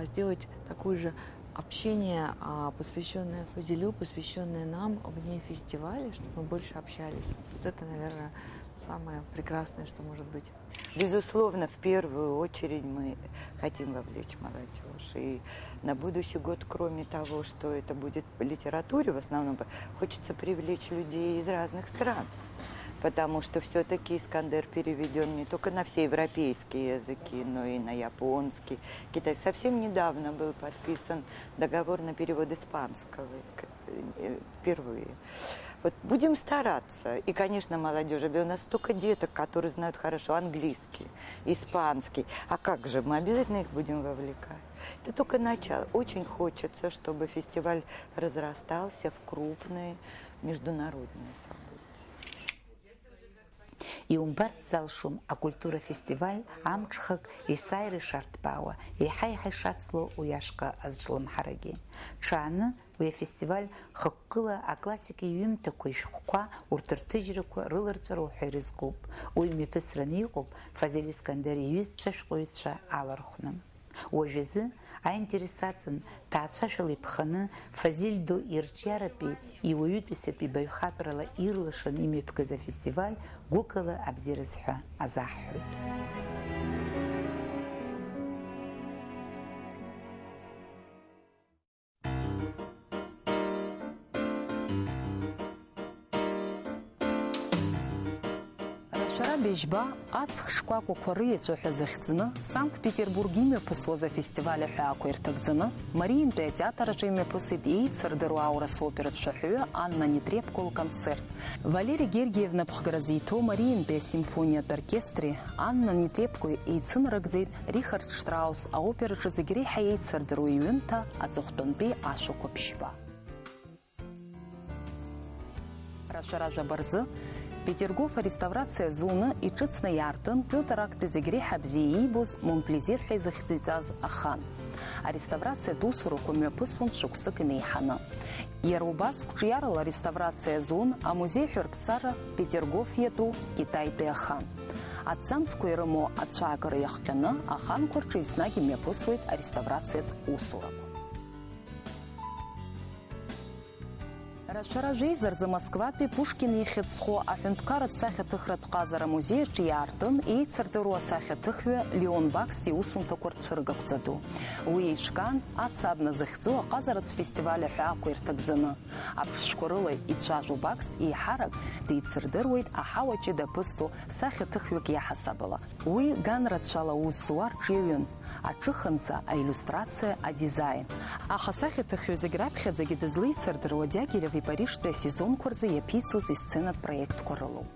Speaker 16: сделать такое же общение, посвященное Фазилю, посвященное нам вне фестиваля, чтобы мы больше общались. Вот это, наверное, самое прекрасное, что может быть.
Speaker 17: Безусловно, в первую очередь мы хотим вовлечь молодежь. И на будущий год, кроме того, что это будет по литературе, в основном хочется привлечь людей из разных стран. Потому что все-таки Искандер переведен не только на все европейские языки, но и на японский, китайский. Совсем недавно был подписан договор на перевод испанского впервые. Вот будем стараться. И, конечно, молодежь. У нас столько деток, которые знают хорошо английский, испанский. А как же? Мы обязательно их будем вовлекать. Это только начало. Очень хочется, чтобы фестиваль разрастался в крупные международные события.
Speaker 4: Иумбарц залшум акультура фестиваль амҽхак исайры шарҭбаауа, еиҳа-еиҳа ишацло уи ашҟа азҿлымҳарагьы. Ҽааны уи афестиваль хықәкыла аклассика иҩымҭақәа ишәҟәқәа урҭ рҭыжьрақәа рыларҵәароуп ҳәа ирызкуп. Уи мҩаԥысраны иҟоуп Фазиль Искандер иҩызцәа шәҟәыҩҩцәа алархәны. Уажәазы аинтересаҵан ҭаацәашәала иԥханы Фазиль ду ирҿиаратәи иуаҩытәыҩсатәи баҩхатәрала ирлашан имҩаԥгаз афестиваль гәыкала абзиараз ҳәа азаҳҳәоит.
Speaker 1: Бежьба аҵх шкәакәақәа рыеҵәаҳәа захьӡаны Санкт-Петербург имҩаԥысуаз афестиваль аҳәаақәа ирҭагӡаны Мариинтәи атеатр аҿы имҩаԥысит еицырдыруа аурыс оператә шәаҳәаҩы Анна Нетребко лконцерт. Валерия Гергиевна ԥхгара зиҭоу Мариинтәи асимфониатә оркестри Анна Нетребко еицынарыгӡеит Рихард Штраус аопераҿы зегь реиҳа еицырдыруа иҩымҭа аҵыхәтәантәи ашәақәа ԥшьба. Рашәаражәаба рзы Петергоф ареставрациа зуны иҿыцны иаартын Пиотр актәи зегь реиҳа бзиа иибоз Монплезир ҳәа изыхьӡиҵаз ахан. Ареставрациа усурақәа мҩаԥысуан шықәсык инеиҳаны. Иара убас қәҿиарала ареставрациа азун амузеи ҳәарԥсара Петергоф иатәу Китаитәи ахан. Аҭӡамцқәа ирымоу ацәаакыра иахҟьаны аханқәа рҿы еснагь имҩаԥысуеит ареставрациатә усурақәа. Рацәара жәеизарзы Москватәи Пушкин ихьыӡхо аҳәынҭқарратә сахьаҭыхратә ҟазара амузеи аҿы иаартын еицырдыруа асахьаҭыхҩы Леон Баксти иусумҭақәа рцәыргақәҵа ду. Уи еиҿкаан ацабна захьӡу аҟазаратә фестиваль аҳәаақәа ирҭагӡаны. Аԥшшәқәа рыла ицәажәо Бакст еиҳарак деицырдыруеит аҳауа ҷыда аԥызҵо сахьаҭыхҩык иаҳасабала. Уи ганрацәала аус зуа рҿиаҩын. Аҿыханӡа, аиллюстрациа, адизайн. Аха асахьаҭыхҩы зегь раԥхьаӡагьы дызлеицырдыруа Диагилев ипарижтәи асезонқәа рзы иаԥиҵоз исценатә проектқәа рылоуп.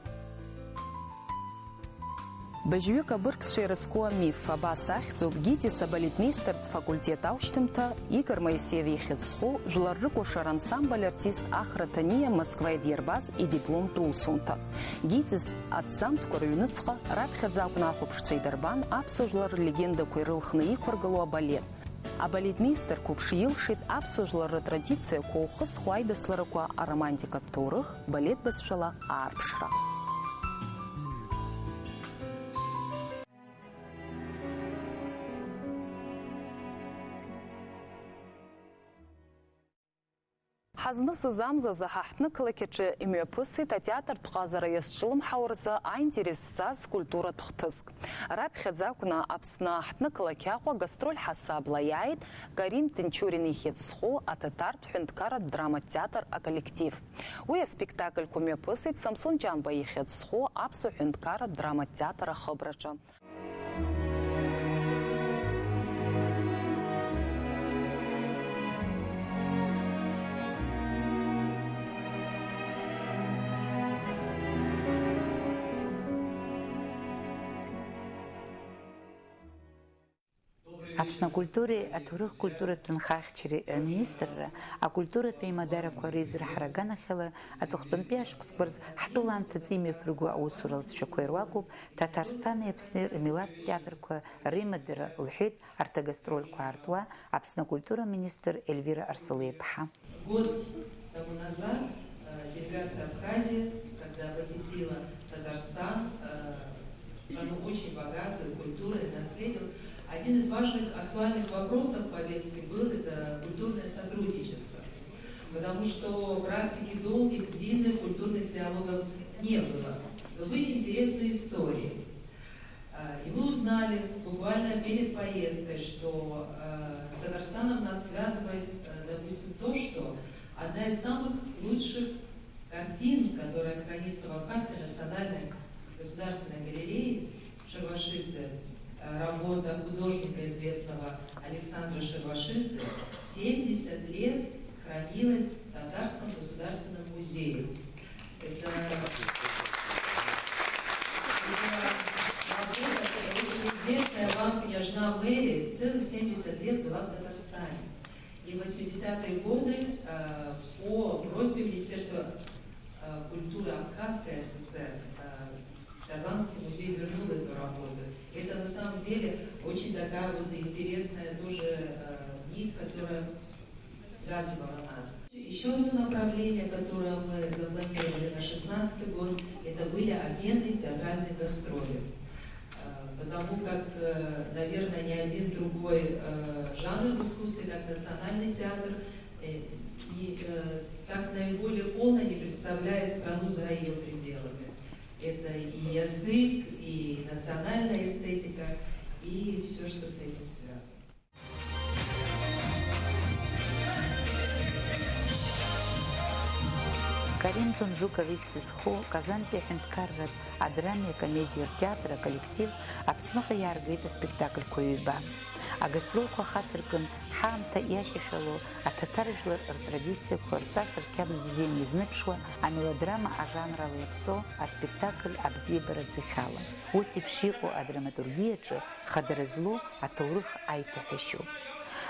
Speaker 1: Быжьҩык абыргцәа ирызку амиф абас ахьӡуп Гитис абалетмеистертә факультет аушьҭымҭа Игор Моисеев ихьыӡхо жәлар рыкәашара ансамбль артист Ахра Таниа Москва идирбаз идипломтә усумҭа. Гитис аҭӡамцқәа рыҩныҵҟа раԥхьаӡа акәны ахәаԥшцәа идырбан аԥсуа жәлар рлегендақәа ирылхны иқәыргыло абалет. Абалетмеистер қәыԥш илшеит аԥсуа жәлар рытрадициақәа ухысхуа аидасларақәа аромантикатә ҭоурых, балет бызшәала аарԥшра. Ҳазнысыз амзазы ҳаҳҭнықалақь аҿы имҩаԥысит атеатртә ҟазара иазҿлымҳау рзы аинтерес зҵаз скульптуратә хҭыск. Раԥхьаӡа акәны Аԥсны аҳҭнықалақь Аҟәа гастроль ҳасабла иааит Карим Тинчурин ихьыӡхо аҭаҭартә ҳәынҭқарратә драматә театр аколлектив. Уи аспектакльқәа мҩаԥысит Самсон Ҷанба ихьыӡхо аԥсуа ҳәынҭқарратә драматә театр ахыбраҿы.
Speaker 4: Аԥсны акультуреи аҭоурых культуратә нхаахьчареи аминистрра акультуратә еимадарақәа реизырҳара аганахьала аҵыхәтәантәи ашықәсқәа рзы ҳтәыла амҭаҵа имҩаԥырго аусура лҵшәақәа ируакуп Ҭаҭарстани Аԥсни рмилаҭтә театрқәа реимадара лҳәеит арҭ агастрольқәа аартуа Аԥсны акультура министр Эльвира Арсалиеԥҳа.
Speaker 2: Год тому назад делегация Абхазии, когда посетила Татарстан, страну очень богатую культурой, наследием, один из важных актуальных вопросов повестки был это культурное сотрудничество, потому что практики долгих, длинных культурных диалогов не было. Но были интересные истории. И мы узнали буквально перед поездкой, что с Татарстаном нас связывает, допустим, то, что одна из самых лучших картин, которая хранится в Абхазской национальной государственной галерее Шервашидзе, работа художника известного Александра Шервашидзе, 70 лет хранилась в Татарском государственном музее. Это работа, очень известная вам княжна Мэри, целых 70 лет была в Татарстане. И в 80-е годы по просьбе Министерства культуры Абхазской ССР Казанский музей вернул эту работу. Это на самом деле очень такая вот интересная тоже нить, которая связывала нас. Еще одно направление, которое мы запланировали на 2016 год, это были обмены театральных гастролей. Потому как, наверное, ни один другой жанр в искусстве, как национальный театр, так наиболее полно не представляет страну за ее пределами. Это и язык, и национальная эстетика, и все, что с этим связано.
Speaker 4: Карим Тунжуков ихьӡызхо Казантәи аҳәынҭқарратә адрамеи акомедиатә театр аколлектив Аԥсныҟа иааргеит аспектакльқәа ҩба. Агастролқәа хацыркын ҳаамҭа иашьашәало аҭаҭар жәлар ртрадициақәа рҵас рқьабз бзианы изныԥшуа амелодрама ажанрала иаԥҵо аспектакль абзиабара ӡыхьала. Ус еиԥш иҟоу адраматургиаҿы хадара злоу аҭоурых аиҭаҳәашьоуп.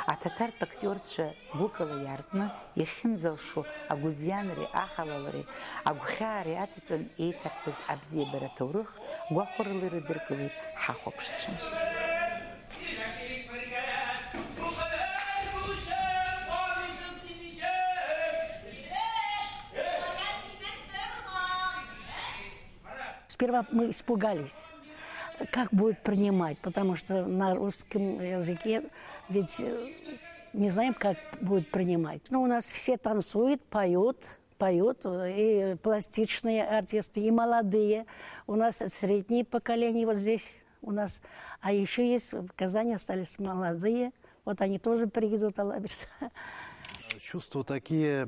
Speaker 4: Аҭаҭартә актиорцәа гәыкала иаартны иахьынӡалшо агәызианреи аҳалалреи агәхьаареи аҵаҵан еиҭарҳәаз абзиабара аҭоурых гәахәарыла ирыдыркылеит ҳахәаԥшцәа.
Speaker 18: сперва мы испугались, как будет принимать, потому что на русском языке ведь не знаем, как будет принимать. Но у нас все танцуют, поют, и пластичные артисты, и молодые. У нас среднее поколение вот здесь у нас. А еще есть в Казани остались молодые. Вот они тоже приедут, Алаберса.
Speaker 19: Чувства такие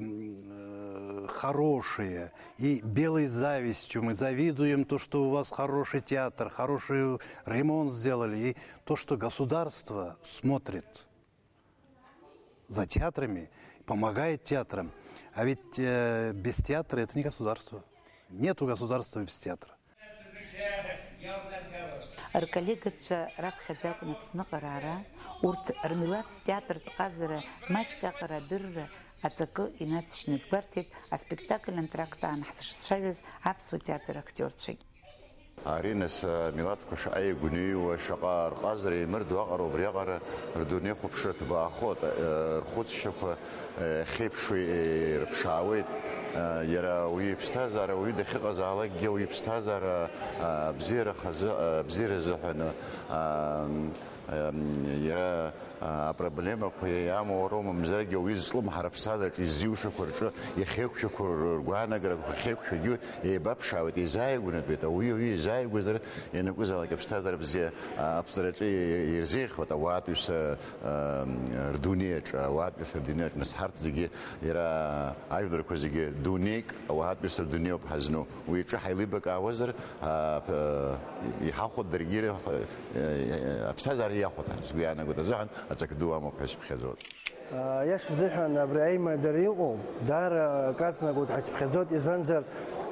Speaker 19: хорошие. И белой завистью мы завидуем то, что у вас хороший театр, хороший ремонт сделали. И то, что государство смотрит за театрами, помогает театрам. А ведь без театра это не государство. Нету государства без театра.
Speaker 4: Аркалегатша рабхадзаку написано карара, урт армилат театр тказара, мачка карадырра, ацаку и нацичный сгвартит, а спектакль антрактан, хасшавез, абсу театр актерчик.
Speaker 8: Аринес милатфкаш ай гунию шагар казри мирду агар обрягар рдуне хубшат баахот рхутшф хипшуи рпшавит яра уипстазара уидхига зала геуипстазара бзира хаза бзира захана яра проблема коя мором мзаги уизлум харпсаза изюшкурчо яхекшкур гуанагра хекшгю и бабшавит изайгунат бета уи изайгузар янкузала капстазар бзе абстрачи ирзих вот аватус рдунеч аватус рдунеч насхарт зиги яра айдр козиги дуник аватус рдунеоп хазну уича хайлибак авазар يحاخد درجيره ابستازر ياخد سبيانا قد زهن اتك دوام وحش بخزود
Speaker 20: ياش زحن ابراهيم دريقو دار قاسنا قد حسب خزود ازبنزر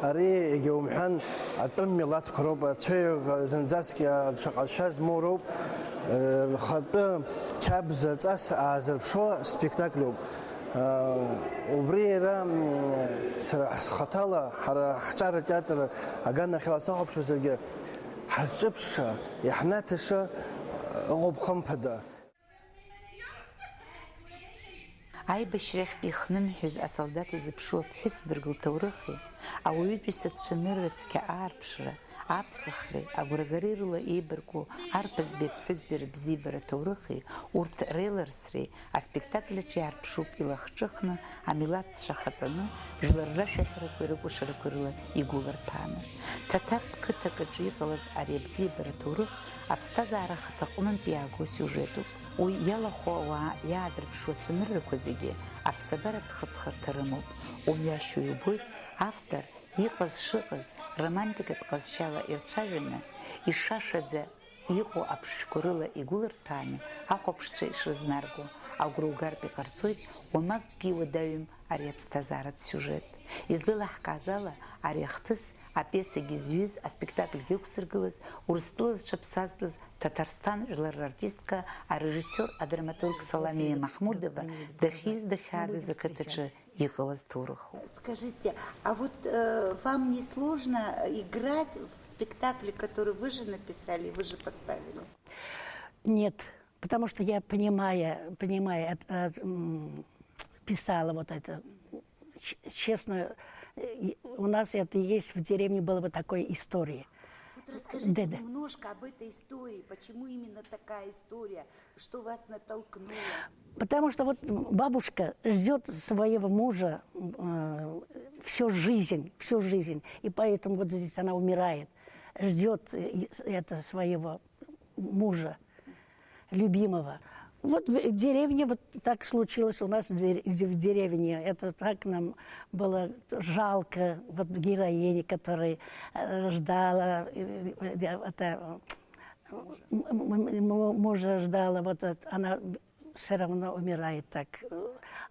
Speaker 20: اري يومحن اتم ميلات كروب تشي زنزاسكي شقال شاز موروب الخط كابز تاس ازر شو سبيكتاكلو وبريرا خطاله حجار театр агана خلاصه شو زرجه حسبش يحناتش غبخم بدا
Speaker 4: أي بشريخ بيخنم حز أصلدات زبشوب حس برجل تورخي أو يدرس تشنرت كأر بشرة أبصخري أقرغرير لا إبركو أربز بحز بربزيبر تورخي ورت ريلرسري أسبكتاكل تجار بشوب إلى خشخنا عملات شخصنا جل رشة ركوركو شركورلا يقولر تانا تتر كتك جيغلز أريبزيبر تورخ أبستازارا خطقون بياغو سيوجيتو ويلا خوا يادر بشو تنركو زيجي أبسبرت خطخر ترموب ومياشو يبويت автор يقظ شغز романтика تقظشالا إرتشاجنا إشاشدزا يقو أبشكورلا يقولر تاني أخو بشتشي شرزنارغو أو гругар بقرцует وماقي ودايم أريبستازарат сюжет излыла хказала аряхтыс апесаги звиз а спектакль гюксыргылыз урыстылыз чапсаздыз Татарстан жылар артистка а режиссер а драматург Саламия Махмудова дахиз дахады закатачы ехалась тураху.
Speaker 21: Скажите, а вот вам не сложно играть в спектакле, который вы же написали, вы же поставили?
Speaker 18: Нет, потому что я понимая, писала вот это. Честно, у нас это и есть в деревне была бы такой история.
Speaker 21: Вот расскажите немножко об этой истории. Почему именно такая история? Что вас натолкнуло?
Speaker 18: Потому что вот бабушка ждет своего мужа всю жизнь. И поэтому вот здесь она умирает. Ждет это своего мужа, любимого. Вот в деревне вот так случилось у нас в деревне. Это так нам было жалко. Вот героини, которая ждала, мужа ждала, вот она все равно умирает так.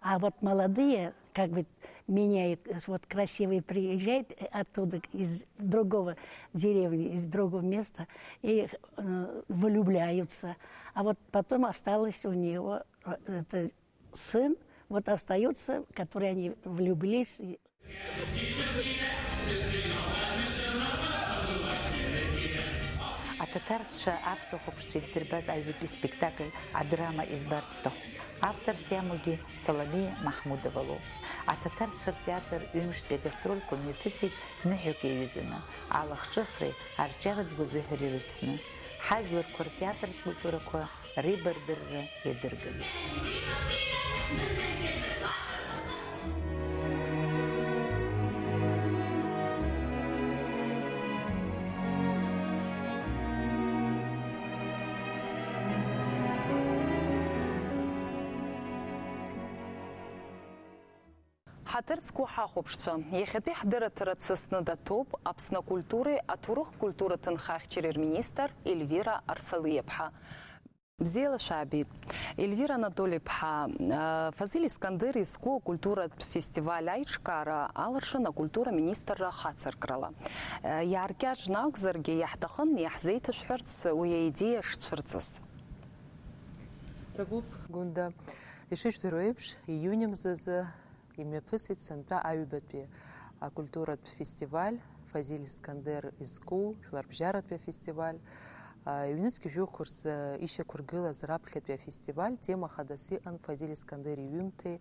Speaker 18: А вот молодые, как бы меняют, вот красивые приезжают оттуда, из другого деревни, из другого места, и влюбляются. А вот потом осталось у него это сын, вот остается, который они влюбились.
Speaker 4: А Ататарцша аԥсуа ԥшцәа иддырбаз аҩбатәи спектакль адрама избарц сҭахуп. Авторс иамоугьы Соломеиа Маҳмудова лоуп. Ататарцәа ртеатр ҩымштәи агастрольқәа мҩаԥысит ныҳәак иаҩызаны, алахҿыхреи арҿиаратә гәазыҳәареи рыцны. Ҳажәларқәа ртеатртә культурақәа реибардырра иадырган.
Speaker 1: Ҳаҭырцқәа ҳахәаԥшцәа, иахьатәи ҳдырраҭара дсасны даҭоуп Аԥсны акультуреи аҭоурых-культуратә нхаҩ-члеи рминистр Ельвира Арсалиаԥҳа. Бзиала шәаабеит. Ельвира Анатолиаԥҳа, Фазил Искандер изку акультуратә фестиваль аиҿкаара алыршын акультура министрра хацыркрала. Иааркьаҿны акәзаргьы иаҳҭахын иаҳзеиҭашәҳәарц уи аидеиа шцәырҵыз.
Speaker 6: Ҭабуп, Гәында, ишыжәдыруа еиԥш, ииуни мзазы имҩаԥысит сынтәа аҩбатәи акультуратә фестиваль, Фазил Искандер изку жәларбжьаратәи афестиваль. Ҩнызқьи жәохә рзы ишьақәыргылаз раԥхьатәи афестиваль тема хадас иҟан Фазил Искандер иҩымҭеи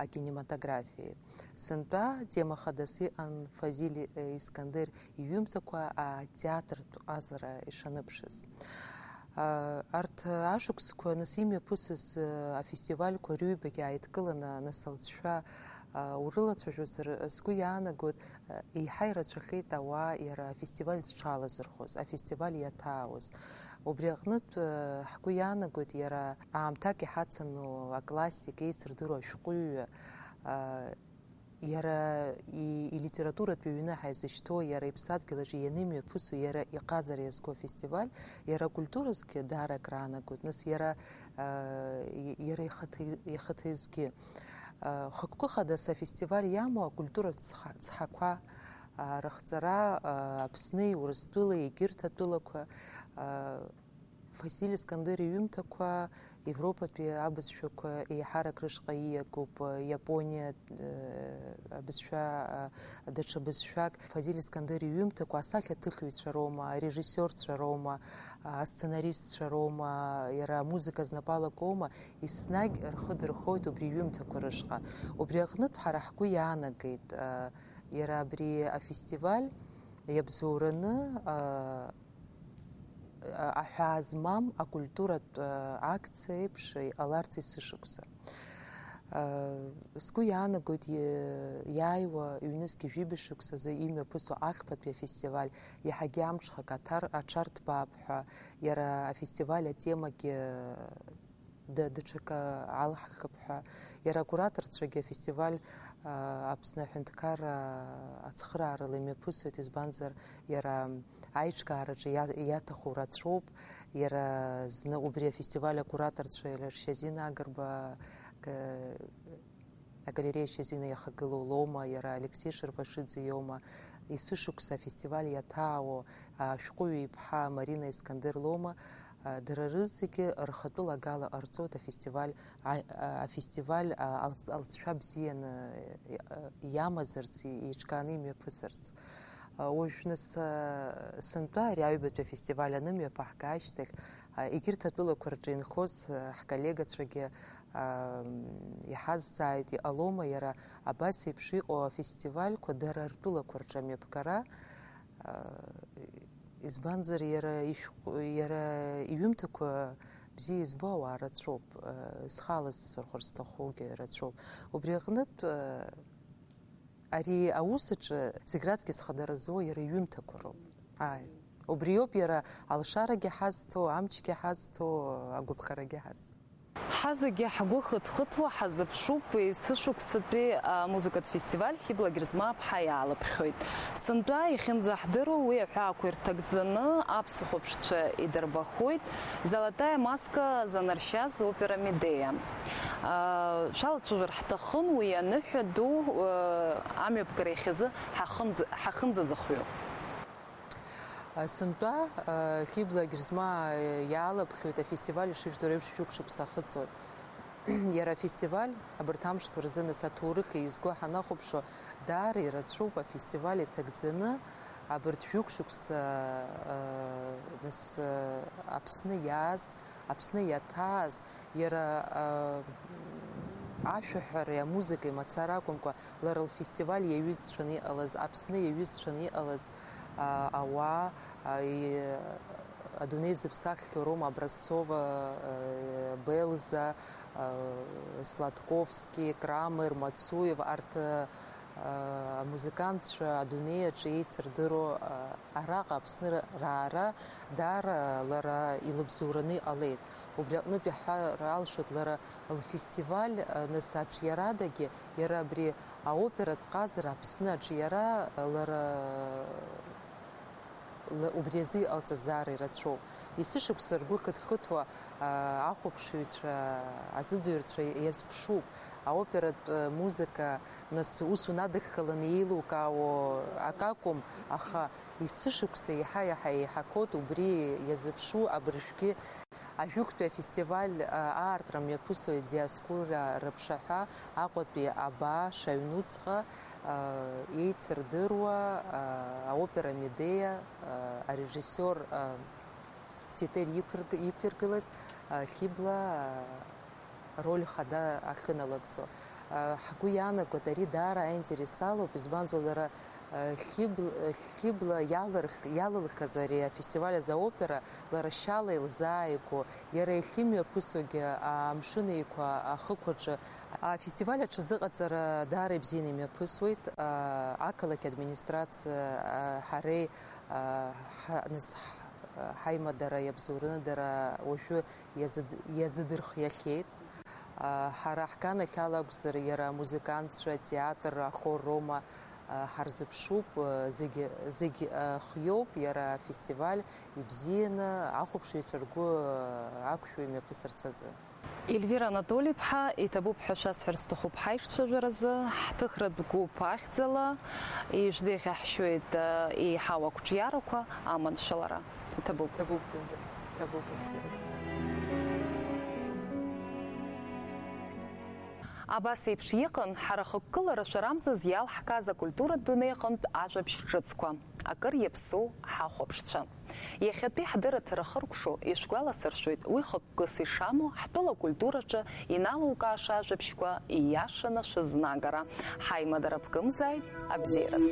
Speaker 6: акинематографиеи. Сынтәа тема хадас иҟан Фазил Искандер иҩымҭақәа атеатртә ҟазара ишаныԥшыз. Арҭ ашықәсқәа нас имҩаԥысыз афестивальқәа рыҩбагьы ааидкыланы нас алҵшәа урылацәажәозар сгәы иаанагоит еиҳа ирацәахеит ауаа иара афестиваль зҽалазырхоз, афестиваль иаҭаауаз. Убри аҟнытә ҳгәы иаанагоит иара аамҭак иҳацану аклассик еицырдыру ашәҟәыҩҩы иара илитературатә ҩны ҳаизышьҭоу, иара иԥсадгьыл аҿы ианымҩаԥысу, иара иҟазара иазку афестиваль, иара акультуразгьы даара акраанагоит, нас иара ихаҭаизгьы. Хықәкы хадас афестиваль иамоу акультуратә цҳақәа рыхҵара Аԥсни, Урыстәылеи, егьырҭ атәылақәа, Фазил Искандер иҩымҭақәа Европатәи абызшәақәа еиҳарак рышҟа ииагоуп, Иапониа абызшәа, даҽа бызшәак. Фазил Искандер иҩымҭақәа асахьаҭыхыҩцәа роума, арежиссиорцәа роума, асценаристцәа роума, иара амузыка знапалак оума, еснагь рхы дырхоит убри иҩымҭақәа рышҟа. Убри аҟнытә ҳара ҳгәы иаанагеит иара абри афестиваль иабзоураны аҳәаа змам акультуратә акциа еиԥш иҟаларц есышықәса. Сгәы иаанагоит иааиуа ҩнызқьи жәибашықәсазы имҩаԥысу ахԥатәи афестиваль иаҳагьы амҽхак аҽарҭбаап ҳәа, иара афестиваль атемагьы даҽакы алҳхып ҳәа, иара акураторцәагьы афестиваль Аԥсны аҳәынҭқарра ацхыраарала имҩаԥысуеит, избанзар иара аиҿкаараҿы иаҭаху рацәоуп, иара зны убри афестиваль акураторцәа Шьазина Агрба, агалерея Шьазина иахагылоу лоума, иара Алексей Шервашиӡе иоума, есышықәса афестиваль иаҭаауа ашәҟәыҩҩы иԥҳа Марина Искандер лоума, дара рызегьы рхатәы лагала ҟарҵоит афестиваль алҵшәа бзианы иамазарц, иҿкааны имҩаԥысырц. Уажә нас сынтәа ари аҩбатәи афестиваль анымҩаԥаҳга ашьҭахь, егьырҭ атәылақәа рҿы инхоз ҳколлегацәагьы иҳазҵааит, иҟалома иара абас еиԥш иҟоу афестивальқәа дара ртәылақәа рҿы амҩаԥгара, избанзар иара иҩымҭақәа бзиа избо ауаа рацәоуп, зхала зсырхәар зҭахугьы рацәоуп. Убри аҟнытә ари аус аҿы зегь раҵкыс хадара зуа иара иҩымҭақәа роуп. Убри иоуп иара алшарагьы ҳазҭо, амчгьы ҳазҭо, агәаԥхарагьы ҳазҭо.
Speaker 1: Ҳазегьы ҳгәы хыҭ-хыҭуа ҳазыԥшуп есышықәсатәи амузыкатә фестиваль Хибла Герзмааԥҳа иаалыԥхьоит. Сынтәа иахьынӡаҳдыруа уи аҳәаақәа ирҭагӡаны аԥсуа ԥшцәа идырбахоит Золотая маска занаршьаз опера Медеиа. Шәалацәажәар ҳҭахын уи аныҳәа ду амҩаԥгара иахьазы ҳахынӡазыхҩо.
Speaker 6: Сынтәа Хибла Герзмаа иаалыԥхьоит афестиваль ишыжәдыруа еиԥш шәҩык шықәса ахыҵуеит. Иара афестиваль абарҭ амшқәа рзы нас аҭоурых изку ҳанахәаԥшуа даара ирацәоуп афестиваль иҭагӡаны абырҭ шәықәшықәса нас Аԥсны иааз, Аԥсны иаҭааз, иара ашәаҳәареи амузикеи мацара акәымкәа, лара лфестиваль иаҩызцәаны иҟалаз, Аԥсны иаҩызцәаны иҟалаз ауаа, адунеи зыԥсаххьоу Рома Образцова, Белза, Сладковски, Крамер, Мацуев, арҭ амузыкантцәа адунеи аҿы еицырдыруа араҟа Аԥсны раара даара лара илыбзоураны иҟалеит. Убри аҟнытә иаҳҳәар алшоит, лара лфестиваль нас аҿиарадагьы, иара абри аоператә ҟазара Аԥсны аҿиара лара убри азы иҟалҵаз даара ирацәоуп. Есышықәса ргәы хыҭхыҭуа ахәаԥшыҩцәа, азыӡырҩцәа иазԥшуп. Аоператә музыка нас ус унадыххаланы еилукаауа акакәым, аха есышықәса иаҳа-иаҳа еиҳақәоит убри иазыԥшу абыржәгьы ажәытәтәи афестиваль аартра мҩаԥысуеит Диаскура рыԥшаҳәа, Аҟәатәи абааш аҩнуҵҟа еицырдыруа аопера Медеиа, арежиссиор Тетер иқәиргылаз Хибла роль хада ахыналагӡо. Ҳгәы иаанагоит, ари даара аинтересалоуп, избанзар лара Хибла иалылхыз ари афестиваль азы аопера, лара шьала илзааигәо, иара ихимҩаԥысуагьы амшын еиқәа ахықәаҿы афестиваль аҽазыҟаҵара даара ибзианы имҩаԥысуеит. Ақалақь администрациа ҳареи ҳаимадара иабзоураны дара уажәы иазыдырхиахьеит. Ҳара ҳганахь алакәзар, иара амузыкантцәа, атеатр, ахор Рома ҳарзыԥшуп, зегь хиоуп, иара афестиваль ибзианы ахәаԥшыҩцәа ргәы ақәшәо имҩаԥысырц азы.
Speaker 1: Эльвира Анатолий-ԥҳа, иҭабуп ҳәа шәасҳәар сҭахуп ҳаишцәажәаразы, ҳҭыхратә гәыԥ ахьӡала ишәзеиӷьаҳшьоит еиҳау ақәҿиарақәа аманшәалара. Иҭабуп. Абас еиԥш иҟан ҳара хықәкылара шәарамзаз иалҳказ акультуратә дунеи аҟнытә ажәабжь ҿыцқәа, акыр иаԥсоу ҳахәаԥшцәа. Иахьатәи ҳдырраҭара хыркәшо ишәгәаласыршәоит уи хықәкыс ишамоу ҳтәыла культураҿы иналукааша ажәабжьқәа ииашаны шәызнагара. Ҳаимадара ԥкымзааит, абзиараз.